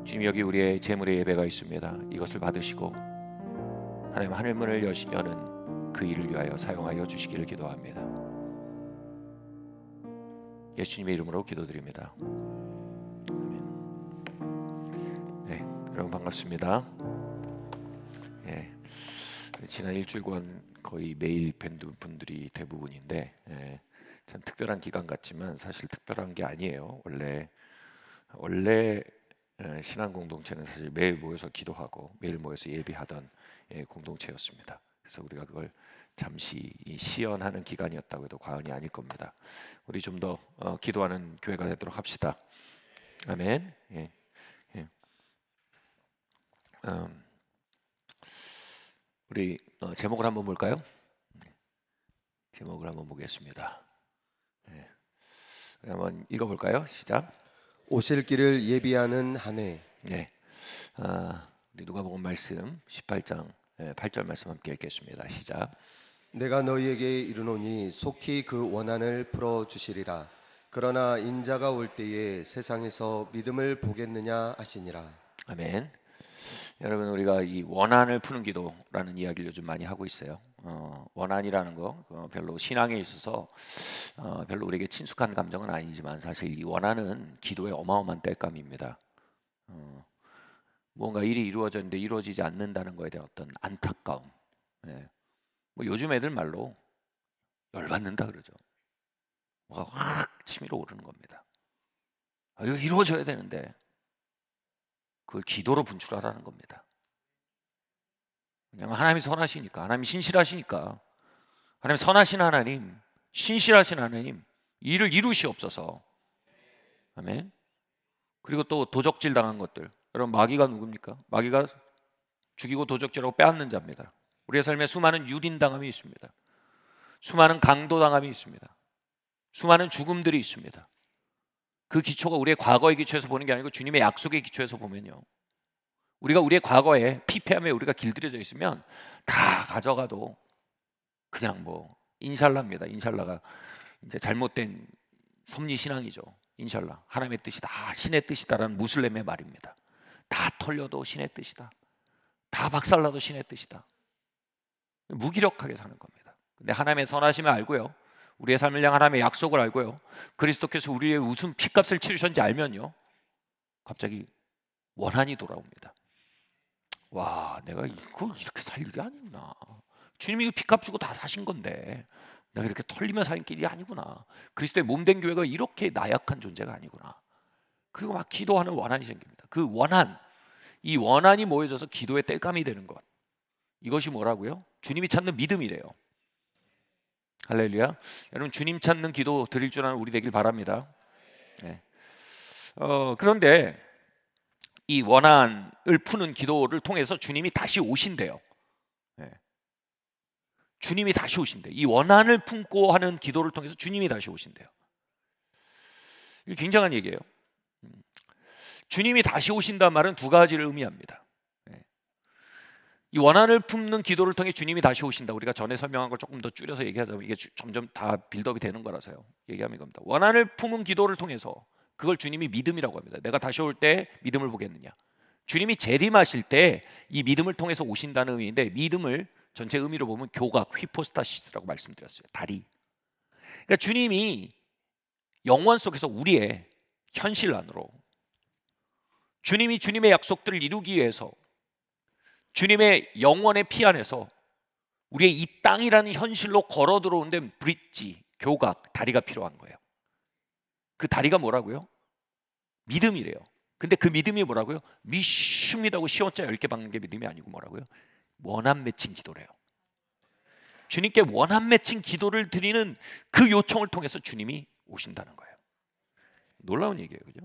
주님, 여기 우리의 제물의 예배가 있습니다. 이것을 받으시고 하나님 하늘문을 여는 그 일을 위하여 사용하여 주시기를 기도합니다. 예수님의 이름으로 기도드립니다. 아멘. 네, 여러분 반갑습니다. 예, 지난 일주일간 거의 매일 뵌 분들이 대부분인데, 참 특별한 기간 같지만 사실 특별한 게 아니에요. 원래 신앙 공동체는 사실 매일 모여서 기도하고 매일 모여서 예배하던 공동체였습니다. 그래서 우리가 그걸 잠시 시연하는 기간이었다고 해도 과언이 아닐 겁니다. 우리 좀 더 기도하는 교회가 되도록 합시다. 아멘. 예. 예. 우리 제목을 한번 볼까요? 제목을 한번 보겠습니다. 예. 우리 한번 읽어볼까요? 시작. 오실 길을 예비하는 한 해. 네. 우리 누가복음 말씀 18장 8절 말씀 함께 읽겠습니다. 시작. 내가 너희에게 이르노니 속히 그 원한을 풀어 주시리라. 그러나 인자가 올 때에 세상에서 믿음을 보겠느냐 하시니라. 아멘. 여러분, 우리가 이 원한을 푸는 기도라는 이야기를 요즘 많이 하고 있어요. 원한이라는 거 별로 신앙에 있어서 별로 우리에게 친숙한 감정은 아니지만 사실 이 원한은 기도의 어마어마한 땔감입니다. 뭔가 일이 이루어졌는데 이루어지지 않는다는 거에 대한 어떤 안타까움. 예. 뭐 요즘 애들 말로 열받는다 그러죠. 뭐가 확 치밀어 오르는 겁니다. 이거 이루어져야 되는데 그걸 기도로 분출하라는 겁니다. 왜냐하면 하나님이 선하시니까, 하나님이 신실하시니까, 하나님 선하신 하나님, 신실하신 하나님, 일을 이루시옵소서. 아멘. 그리고 또 도적질 당한 것들, 여러분 마귀가 누굽니까? 마귀가 죽이고 도적질하고 빼앗는 자입니다. 우리의 삶에 수많은 유린당함이 있습니다. 수많은 강도당함이 있습니다. 수많은 죽음들이 있습니다. 그 기초가 우리의 과거의 기초에서 보는 게 아니고 주님의 약속의 기초에서 보면요, 우리가 우리의 과거에 피폐함에 우리가 길들여져 있으면 다 가져가도 그냥 뭐 인샬라입니다. 인샬라가 이제 잘못된 섭리 신앙이죠. 인샬라, 하나님의 뜻이다, 신의 뜻이다라는 무슬림의 말입니다. 다 털려도 신의 뜻이다, 다 박살나도 신의 뜻이다. 무기력하게 사는 겁니다. 근데 하나님의 선하심을 알고요, 우리의 삶을 향한 하나님의 약속을 알고요, 그리스도께서 우리의 무슨 피값을 치르셨는지 알면요, 갑자기 원한이 돌아옵니다. 와, 내가 이걸 이렇게 살 일이 아니구나. 주님이 피값 주고 다 사신 건데 내가 이렇게 털리며 사는 길이 아니구나. 그리스도의 몸된 교회가 이렇게 나약한 존재가 아니구나. 그리고 막 기도하는 원한이 생깁니다. 그 원한, 이 원한이 모여져서 기도의 땔감이 되는 것, 이것이 뭐라고요? 주님이 찾는 믿음이래요. 할렐루야. 여러분, 주님 찾는 기도 드릴 줄 아는 우리 되길 바랍니다. 네. 그런데 이 원한을 푸는 기도를 통해서 주님이 다시 오신대요. 네. 주님이 다시 오신대. 이 원한을 품고 하는 기도를 통해서 주님이 다시 오신대요. 이게 굉장한 얘기예요. 주님이 다시 오신다는 말은 두 가지를 의미합니다. 이 원한을 품는 기도를 통해 주님이 다시 오신다. 우리가 전에 설명한 걸 조금 더 줄여서 얘기하자면 이게 점점 다 빌드업이 되는 거라서요. 얘기하면 이겁니다. 원한을 품은 기도를 통해서, 그걸 주님이 믿음이라고 합니다. 내가 다시 올 때 믿음을 보겠느냐. 주님이 재림하실 때 이 믿음을 통해서 오신다는 의미인데, 믿음을 전체 의미로 보면 교각, 휘포스타시스라고 말씀드렸어요. 다리. 그러니까 주님이 영원 속에서 우리의 현실 안으로, 주님이 주님의 약속들을 이루기 위해서 주님의 영원의 피 안에서 우리의 이 땅이라는 현실로 걸어 들어오는 데 브릿지, 교각, 다리가 필요한 거예요. 그 다리가 뭐라고요? 믿음이래요. 근데 그 믿음이 뭐라고요? 믿습니다고 시옷자 10개 박는 게 믿음이 아니고 뭐라고요? 원한 맺힌 기도래요. 주님께 원한 맺힌 기도를 드리는 그 요청을 통해서 주님이 오신다는 거예요. 놀라운 얘기예요, 그죠?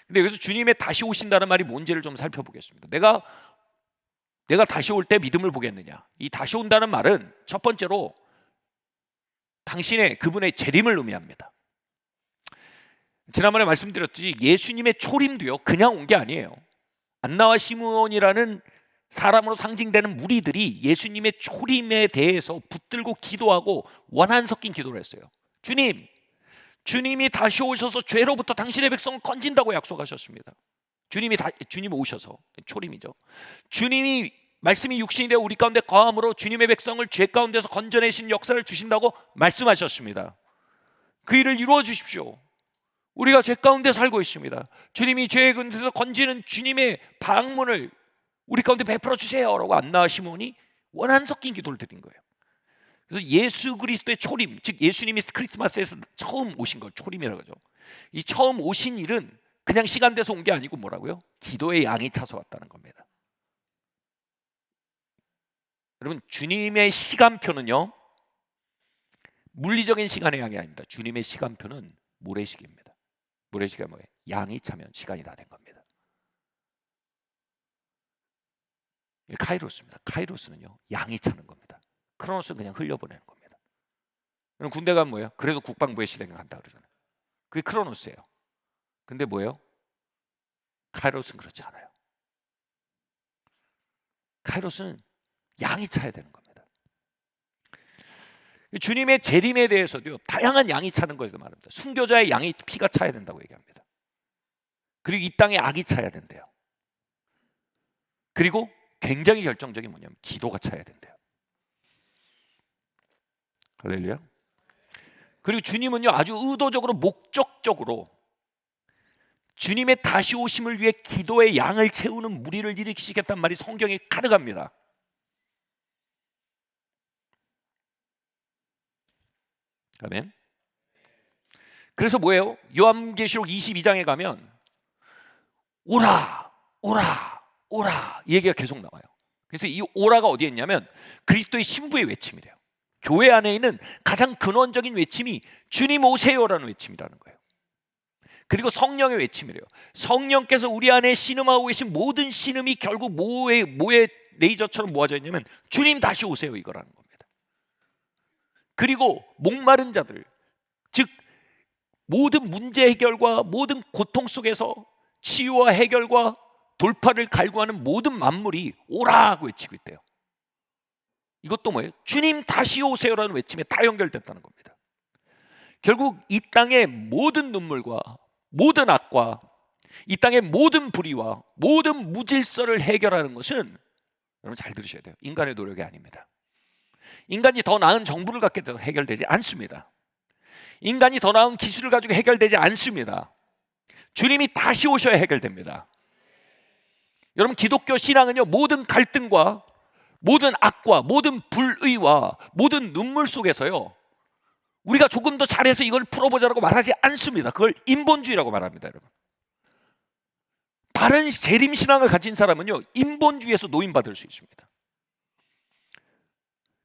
근데 여기서 주님의 다시 오신다는 말이 뭔지를 좀 살펴보겠습니다. 내가 다시 올 때 믿음을 보겠느냐. 이 다시 온다는 말은 첫 번째로 당신의, 그분의 재림을 의미합니다. 지난번에 말씀드렸듯이 예수님의 초림도요, 그냥 온 게 아니에요. 안나와 시므온이라는 사람으로 상징되는 무리들이 예수님의 초림에 대해서 붙들고 기도하고 원한 섞인 기도를 했어요. 주님이 다시 오셔서 죄로부터 당신의 백성을 건진다고 약속하셨습니다. 주님 오셔서, 초림이죠. 주님이 말씀이 육신이 되어 우리 가운데 거함으로 주님의 백성을 죄 가운데서 건져내신 역사를 주신다고 말씀하셨습니다. 그 일을 이루어 주십시오. 우리가 죄 가운데 살고 있습니다. 주님이 죄 가운데서 건지는 주님의 방문을 우리 가운데 베풀어 주세요라고 안나 시몬이 원한 섞인 기도를 드린 거예요. 그래서 예수 그리스도의 초림, 즉 예수님이 크리스마스에서 처음 오신 걸 초림이라고 하죠. 이 처음 오신 일은 그냥 시간 돼서 온 게 아니고 뭐라고요? 기도의 양이 차서 왔다는 겁니다. 여러분, 주님의 시간표는요, 물리적인 시간의 양이 아닙니다. 주님의 시간표는 모래시계입니다. 모래시계가 뭐예요? 양이 차면 시간이 다 된 겁니다. 카이로스입니다. 카이로스는요, 양이 차는 겁니다. 크로노스는 그냥 흘려보내는 겁니다. 그럼 군대 가면 뭐예요? 그래도 국방부의 시대가 간다 그러잖아요. 그게 크로노스예요. 근데 뭐예요? 카이로스는 그렇지 않아요. 카이로스는 양이 차야 되는 겁니다. 주님의 재림에 대해서도 다양한 양이 차는 것에서 말합니다. 순교자의 양이 피가 차야 된다고 얘기합니다. 그리고 이 땅에 악이 차야 된대요. 그리고 굉장히 결정적인 뭐냐면 기도가 차야 된대요. 할렐루야. 그리고 주님은요, 아주 의도적으로 목적적으로 주님의 다시 오심을 위해 기도의 양을 채우는 무리를 일으키시겠다는 말이 성경에 가득합니다. 아멘. 그래서 뭐예요? 요한계시록 22장에 가면 오라, 오라, 오라 이 얘기가 계속 나와요. 그래서 이 오라가 어디에 있냐면 그리스도의 신부의 외침이래요. 교회 안에 있는 가장 근원적인 외침이 주님 오세요라는 외침이라는 거예요. 그리고 성령의 외침이래요. 성령께서 우리 안에 신음하고 계신 모든 신음이 결국 뭐에 레이저처럼 모아져 있냐면 주님 다시 오세요 이거라는 겁니다. 그리고 목마른 자들, 즉 모든 문제 해결과 모든 고통 속에서 치유와 해결과 돌파를 갈구하는 모든 만물이 오라고 외치고 있대요. 이것도 뭐예요? 주님 다시 오세요라는 외침에 다 연결됐다는 겁니다. 결국 이 땅의 모든 눈물과 모든 악과 이 땅의 모든 불의와 모든 무질서를 해결하는 것은, 여러분 잘 들으셔야 돼요, 인간의 노력이 아닙니다. 인간이 더 나은 정부를 갖게 돼서 해결되지 않습니다. 인간이 더 나은 기술을 가지고 해결되지 않습니다. 주님이 다시 오셔야 해결됩니다. 여러분, 기독교 신앙은요, 모든 갈등과 모든 악과 모든 불의와 모든 눈물 속에서요, 우리가 조금 더 잘해서 이걸 풀어보자라고 말하지 않습니다. 그걸 인본주의라고 말합니다. 여러분, 바른 재림신앙을 가진 사람은요, 인본주의에서 노인받을 수 있습니다.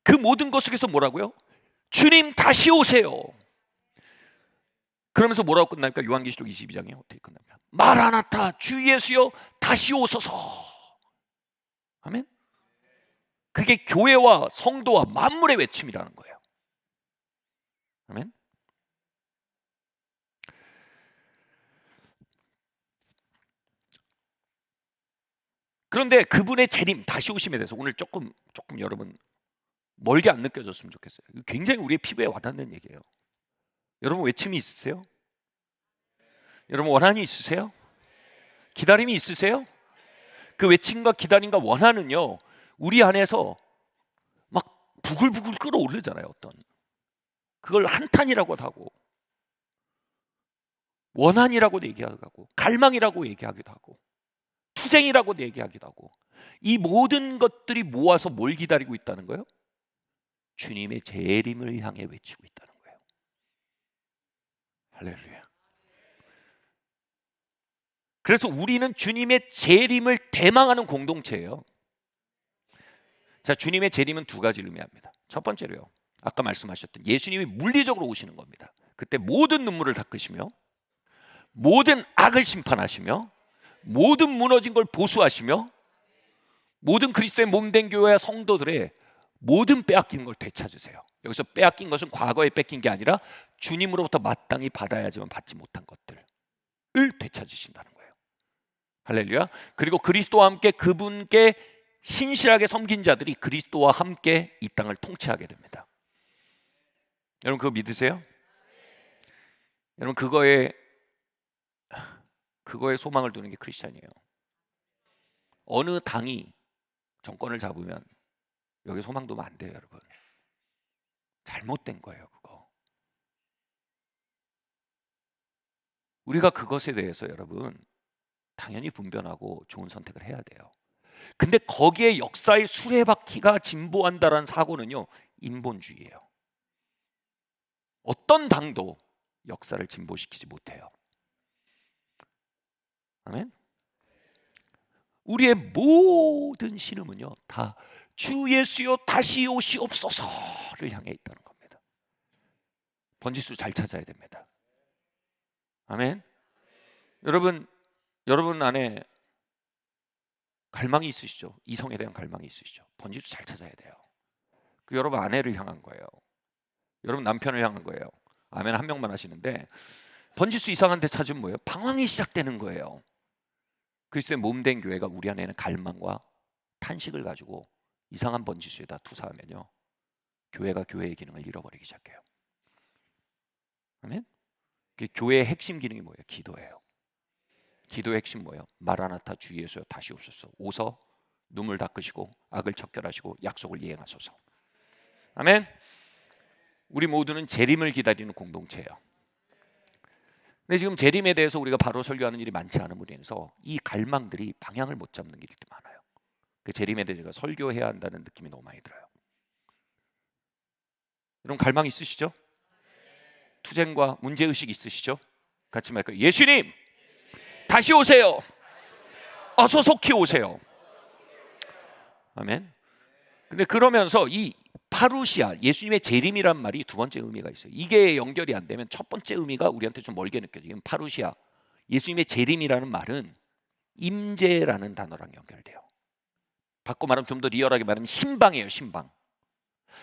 그 모든 것 속에서 뭐라고요? 주님 다시 오세요. 그러면서 뭐라고 끝납니까? 요한계시록 22장이 어떻게 끝납니까? 마라나타, 주 예수여 다시 오소서. 아멘. 그게 교회와 성도와 만물의 외침이라는 거예요. 아멘. 그런데 그분의 재림, 다시 오심에 대해서 오늘 조금 여러분 멀게 안 느껴졌으면 좋겠어요. 굉장히 우리의 피부에 와닿는 얘기예요. 여러분 외침이 있으세요? 여러분 원한이 있으세요? 기다림이 있으세요? 그 외침과 기다림과 원한은요, 우리 안에서 막 부글부글 끓어오르잖아요. 어떤 그걸 한탄이라고도 하고 원한이라고도 얘기하고 갈망이라고 얘기하기도 하고 투쟁이라고도 얘기하기도 하고, 이 모든 것들이 모아서 뭘 기다리고 있다는 거예요? 주님의 재림을 향해 외치고 있다는 거예요. 할렐루야. 그래서 우리는 주님의 재림을 대망하는 공동체예요. 자, 주님의 재림은 두 가지를 의미합니다. 첫 번째로요, 아까 말씀하셨던 예수님이 물리적으로 오시는 겁니다. 그때 모든 눈물을 닦으시며 모든 악을 심판하시며 모든 무너진 걸 보수하시며 모든 그리스도의 몸된 교회와 성도들의 모든 빼앗긴 걸 되찾으세요. 여기서 빼앗긴 것은 과거에 뺏긴 게 아니라 주님으로부터 마땅히 받아야지만 받지 못한 것들을 되찾으신다는 거예요. 할렐루야. 그리고 그리스도와 함께 그분께 신실하게 섬긴 자들이 그리스도와 함께 이 땅을 통치하게 됩니다. 여러분 그거 믿으세요? 여러분 그거에 그거에 소망을 두는 게 크리스찬이에요. 어느 당이 정권을 잡으면 여기 소망 두면 안 돼요, 여러분. 잘못된 거예요, 그거. 우리가 그것에 대해서 여러분 당연히 분별하고 좋은 선택을 해야 돼요. 근데 거기에 역사의 수레바퀴가 진보한다라는 사고는요, 인본주의예요. 어떤 당도 역사를 진보시키지 못해요. 아멘. 우리의 모든 신음은요, 다 주 예수여 다시 오시옵소서를 향해 있다는 겁니다. 번지수 잘 찾아야 됩니다. 아멘. 여러분 안에 갈망이 있으시죠? 이성에 대한 갈망이 있으시죠? 번지수 잘 찾아야 돼요. 그 여러분 아내를 향한 거예요. 여러분 남편을 향한 거예요. 아멘 한 명만 하시는데 번지수 이상한 데 찾으면 뭐예요? 방황이 시작되는 거예요. 그리스도의 몸된 교회가 우리 안에는 갈망과 탄식을 가지고 이상한 번지수에다 투사하면요, 교회가 교회의 기능을 잃어버리기 시작해요. 아멘. 그 교회의 핵심 기능이 뭐예요? 기도예요. 기도의 핵심 뭐예요? 마라나타 주 예수여 다시 오소서. 오서 눈물 닦으시고 악을 척결하시고 약속을 이행하소서. 아멘. 우리 모두는 재림을 기다리는 공동체예요. 근데 지금 재림에 대해서 우리가 바로 설교하는 일이 많지 않음으로 인해서 이 갈망들이 방향을 못 잡는 일이 많아요. 그 재림에 대해서 제가 설교해야 한다는 느낌이 너무 많이 들어요. 여러분 갈망 있으시죠? 투쟁과 문제의식 있으시죠? 같이 말할까요? 예수님 다시 오세요. 어서 속히 오세요. 아멘. 근데 그러면서 이 파루시아, 예수님의 재림이란 말이 두 번째 의미가 있어요. 이게 연결이 안 되면 첫 번째 의미가 우리한테 좀 멀게 느껴져요. 파루시아, 예수님의 재림이라는 말은 임재라는 단어랑 연결돼요. 바꿔 말하면 좀 더 리얼하게 말하면 신방이에요, 신방.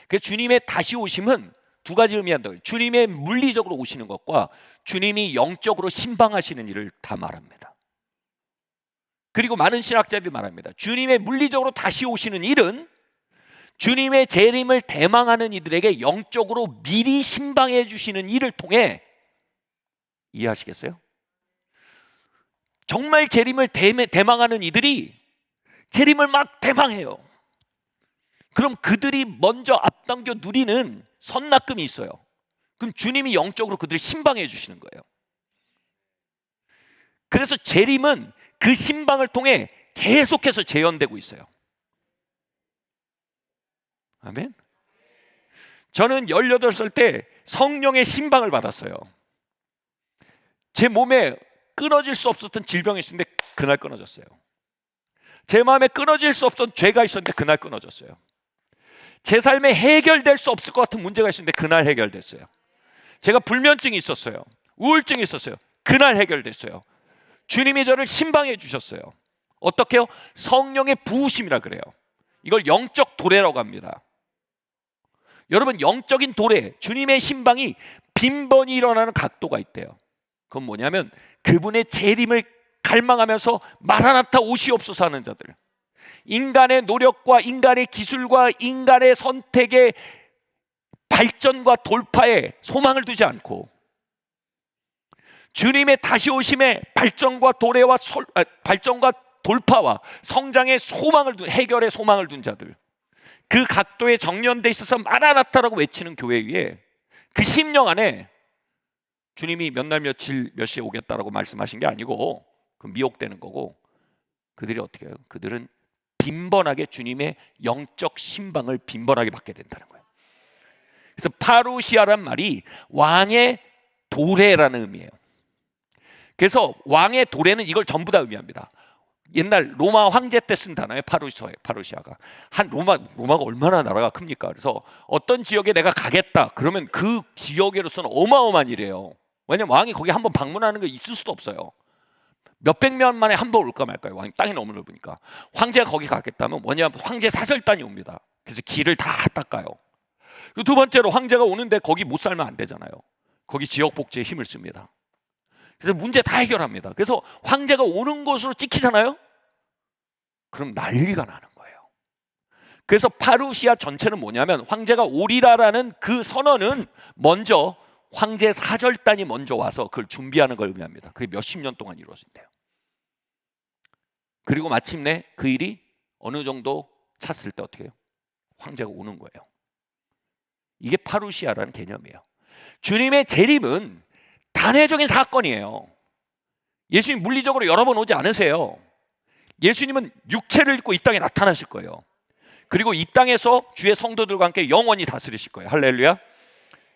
그래서 주님의 다시 오심은 두 가지 의미한다고요. 주님의 물리적으로 오시는 것과 주님이 영적으로 신방하시는 일을 다 말합니다. 그리고 많은 신학자들이 말합니다. 주님의 물리적으로 다시 오시는 일은 주님의 재림을 대망하는 이들에게 영적으로 미리 신방해 주시는 일을 통해, 이해하시겠어요? 정말 재림을 대망하는 이들이 재림을 막 대망해요. 그럼 그들이 먼저 앞당겨 누리는 선납금이 있어요. 그럼 주님이 영적으로 그들을 신방해 주시는 거예요. 그래서 재림은 그 신방을 통해 계속해서 재현되고 있어요. 아멘. 저는 18살 때 성령의 신방을 받았어요. 제 몸에 끊어질 수 없었던 질병이 있었는데 그날 끊어졌어요. 제 마음에 끊어질 수 없던 죄가 있었는데 그날 끊어졌어요. 제 삶에 해결될 수 없을 것 같은 문제가 있었는데 그날 해결됐어요. 제가 불면증이 있었어요. 우울증이 있었어요. 그날 해결됐어요. 주님이 저를 신방해 주셨어요. 어떻게요? 성령의 부으심이라 그래요. 이걸 영적 도래라고 합니다. 여러분 영적인 도래, 주님의 신방이 빈번히 일어나는 각도가 있대요. 그건 뭐냐면 그분의 재림을 갈망하면서 마라나타 오시옵소서 하는 자들, 인간의 노력과 인간의 기술과 인간의 선택의 발전과 돌파에 소망을 두지 않고 주님의 다시 오심에 발전과 돌파와 성장의 소망을 둔, 해결의 소망을 둔 자들, 그 각도에 정련돼 있어서 마라나타라고 외치는 교회 위에 그 심령 안에 주님이 몇 날 며칠 몇 시에 오겠다라고 말씀하신 게 아니고 그 미혹되는 거고, 그들이 어떻게 해요? 그들은 빈번하게 주님의 영적 신방을 빈번하게 받게 된다는 거예요. 그래서 파루시아란 말이 왕의 도래라는 의미예요. 그래서 왕의 도래는 이걸 전부 다 의미합니다. 옛날 로마 황제 때 쓴 단어예요. 파루시아가. 한 로마가 얼마나 나라가 큽니까? 그래서 어떤 지역에 내가 가겠다 그러면 그 지역으로서는 어마어마한 일이에요. 왜냐면 왕이 거기 한번 방문하는 게 있을 수도 없어요. 몇백 년 만에 한 번 올까 말까요? 왕이 땅이 너무 넓으니까. 황제가 거기 가겠다면 뭐냐면 황제 사절단이 옵니다. 그래서 길을 다 닦아요. 두 번째로 황제가 오는데 거기 못 살면 안 되잖아요. 거기 지역 복지에 힘을 씁니다. 그래서 문제 다 해결합니다. 그래서 황제가 오는 곳으로 찍히잖아요. 그럼 난리가 나는 거예요. 그래서 파루시아 전체는 뭐냐면 황제가 오리라라는 그 선언은 먼저 황제 사절단이 먼저 와서 그걸 준비하는 걸 의미합니다. 그게 몇십 년 동안 이루어진대요. 그리고 마침내 그 일이 어느 정도 찼을 때 어떻게 해요? 황제가 오는 거예요. 이게 파루시아라는 개념이에요. 주님의 재림은 단회적인 사건이에요. 예수님 물리적으로 여러 번 오지 않으세요. 예수님은 육체를 입고 이 땅에 나타나실 거예요. 그리고 이 땅에서 주의 성도들과 함께 영원히 다스리실 거예요. 할렐루야.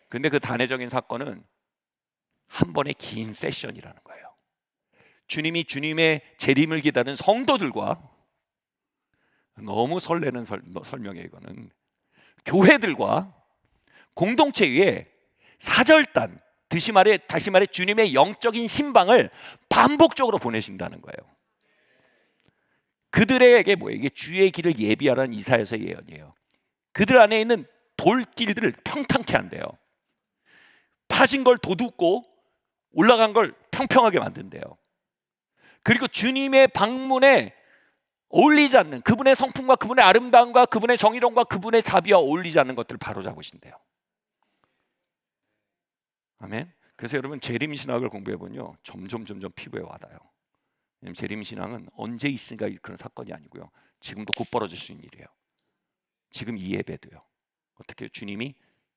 근데 그 단회적인 사건은 한 번의 긴 세션이라는 거예요. 주님이 주님의 재림을 기다리는 성도들과, 너무 설레는 설명이에요. 이거는 교회들과 공동체 위에 사절단, 다시 말해 주님의 영적인 신방을 반복적으로 보내신다는 거예요. 그들에게 뭐예요? 이게 주의 길을 예비하라는 이사야서의 예언이에요. 그들 안에 있는 돌길들을 평탄케 한대요. 파진 걸 도둑고 올라간 걸 평평하게 만든대요. 그리고 주님의 방문에 어울리지 않는, 그분의 성품과 그분의 아름다움과 그분의 정의로움과 그분의 자비와 어울리지 않는 것들을 바로잡으신대요. 아멘. 그래서 여러분 재림신학을 공부해보면요, 점점 피부에 와닿아요. 왜냐하면 재림신앙은 언제 있으니까 그런 사건이 아니고요, 지금도 곧 벌어질 수 있는 일이에요. 지금 이 예배도요. 어떻게 주님이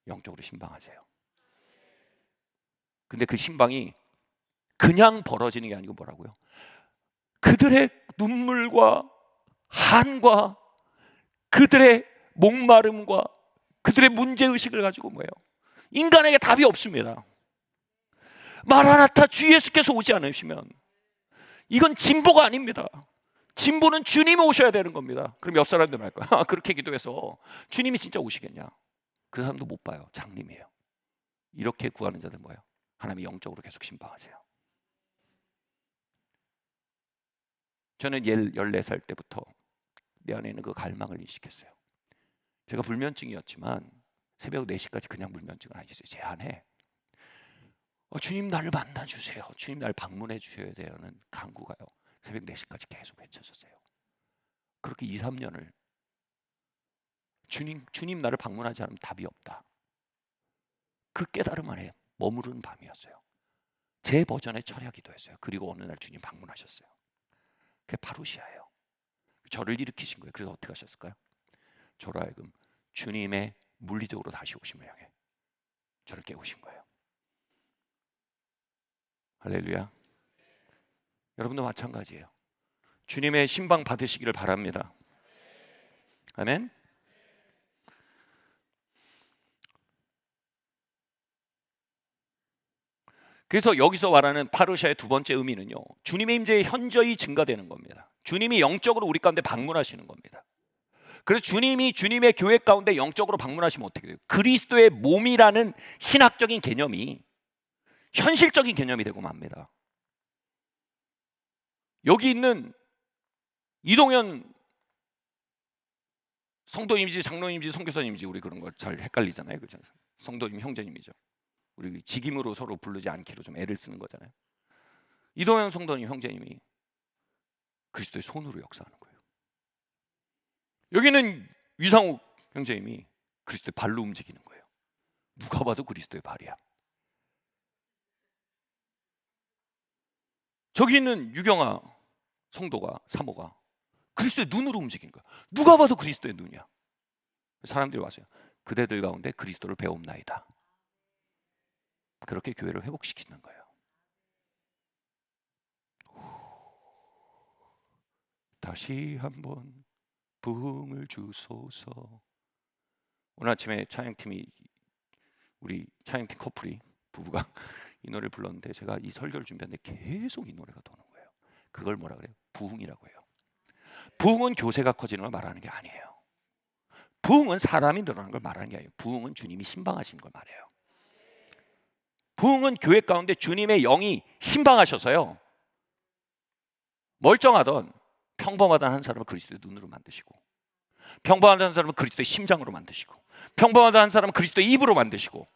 영적으로 신방하세요. 근데 그 신방이 그냥 벌어지는 게 아니고 뭐라고요? 그들의 눈물과 한과 그들의 목마름과 그들의 문제의식을 가지고 뭐예요? 인간에게 답이 없습니다. 마라나타 주 예수께서 오지 않으시면 이건 진보가 아닙니다. 진보는 주님이 오셔야 되는 겁니다. 그럼 옆 사람들 말 거야. 그렇게 기도해서 주님이 진짜 오시겠냐? 그 사람도 못 봐요. 장님이에요. 이렇게 구하는 자들 뭐예요? 하나님이 영적으로 계속 신방하세요. 저는 14살 때부터 내 안에 있는 그 갈망을 인식했어요. 제가 불면증이었지만 새벽 4시까지 그냥 불면증은 아니었어요. 제 안에 주님 나를 만나주세요, 주님 나를 방문해 주셔야 되는 간구가요, 새벽 4시까지 계속 외쳐졌어요. 그렇게 2, 3년을 주님 나를 방문하지 않으면 답이 없다, 그 깨달음 안에 머무르는 밤이었어요. 제 버전의 철야 기도였어요. 그리고 어느 날 주님 방문하셨어요. 그게 파루시아예요. 저를 일으키신 거예요. 그래서 어떻게 하셨을까요? 저로 하여금 주님의 물리적으로 다시 오심을 향해 저를 깨우신 거예요. 할렐루야. 여러분도 마찬가지예요. 주님의 신방 받으시기를 바랍니다. 아멘. 그래서 여기서 말하는 파루시아의 두 번째 의미는요, 주님의 임재의 현저히 증가되는 겁니다. 주님이 영적으로 우리 가운데 방문하시는 겁니다. 그래서 주님이 주님의 교회 가운데 영적으로 방문하시면 어떻게 돼요? 그리스도의 몸이라는 신학적인 개념이 현실적인 개념이 되고 맙니다. 여기 있는 이동현 성도님이지 장로님이지 선교사님이지 우리 그런 걸 잘 헷갈리잖아요. 그렇죠? 성도님 형제님이죠. 우리 직임으로 서로 부르지 않기로 좀 애를 쓰는 거잖아요. 이동현 성도님 형제님이 그리스도의 손으로 역사하는 거예요. 여기는 위상욱 형제님이 그리스도의 발로 움직이는 거예요. 누가 봐도 그리스도의 발이야. 저기 있는 유경아 성도가, 사모가 그리스도의 눈으로 움직이는 거야. 누가 봐도 그리스도의 눈이야. 사람들이 와서요, 그대들 가운데 그리스도를 배움나이다. 그렇게 교회를 회복시키는 거예요. 다시 한번 부흥을 주소서. 오늘 아침에 찬양팀이, 우리 찬양팀 커플이, 부부가 이 노래를 불렀는데 제가 이 설교를 준비하는데 계속 이 노래가 도는 거예요. 그걸 뭐라 그래요? 부흥이라고 해요. 부흥은 교세가 커지는 걸 말하는 게 아니에요. 부흥은 사람이 늘어나는 걸 말하는 게 아니에요. 부흥은 주님이 신방하시는 걸 말해요. 부흥은 교회 가운데 주님의 영이 신방하셔서요, 멀쩡하던 평범하던 한 사람을 그리스도의 눈으로 만드시고, 평범하던 한 사람은 그리스도의 심장으로 만드시고, 평범하던 한 사람은 그리스도의 입으로 만드시고,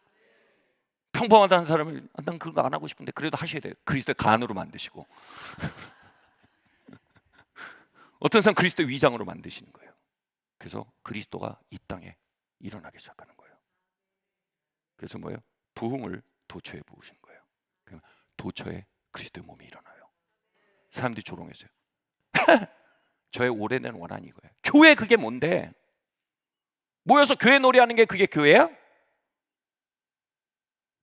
평범하던 한 사람을 난 그런 거 안 하고 싶은데 그래도 하셔야 돼요. 그리스도의 간으로 만드시고 어떤 사람 그리스도의 위장으로 만드시는 거예요. 그래서 그리스도가 이 땅에 일어나기 시작하는 거예요. 그래서 뭐예요? 부흥을 도처에 부으신 거예요. 그럼 도처에 그리스도의 몸이 일어나요. 사람들이 조롱했어요. 저의 오래된 원한이 이거예요. 교회 그게 뭔데? 모여서 교회 노래하는 게 그게 교회야?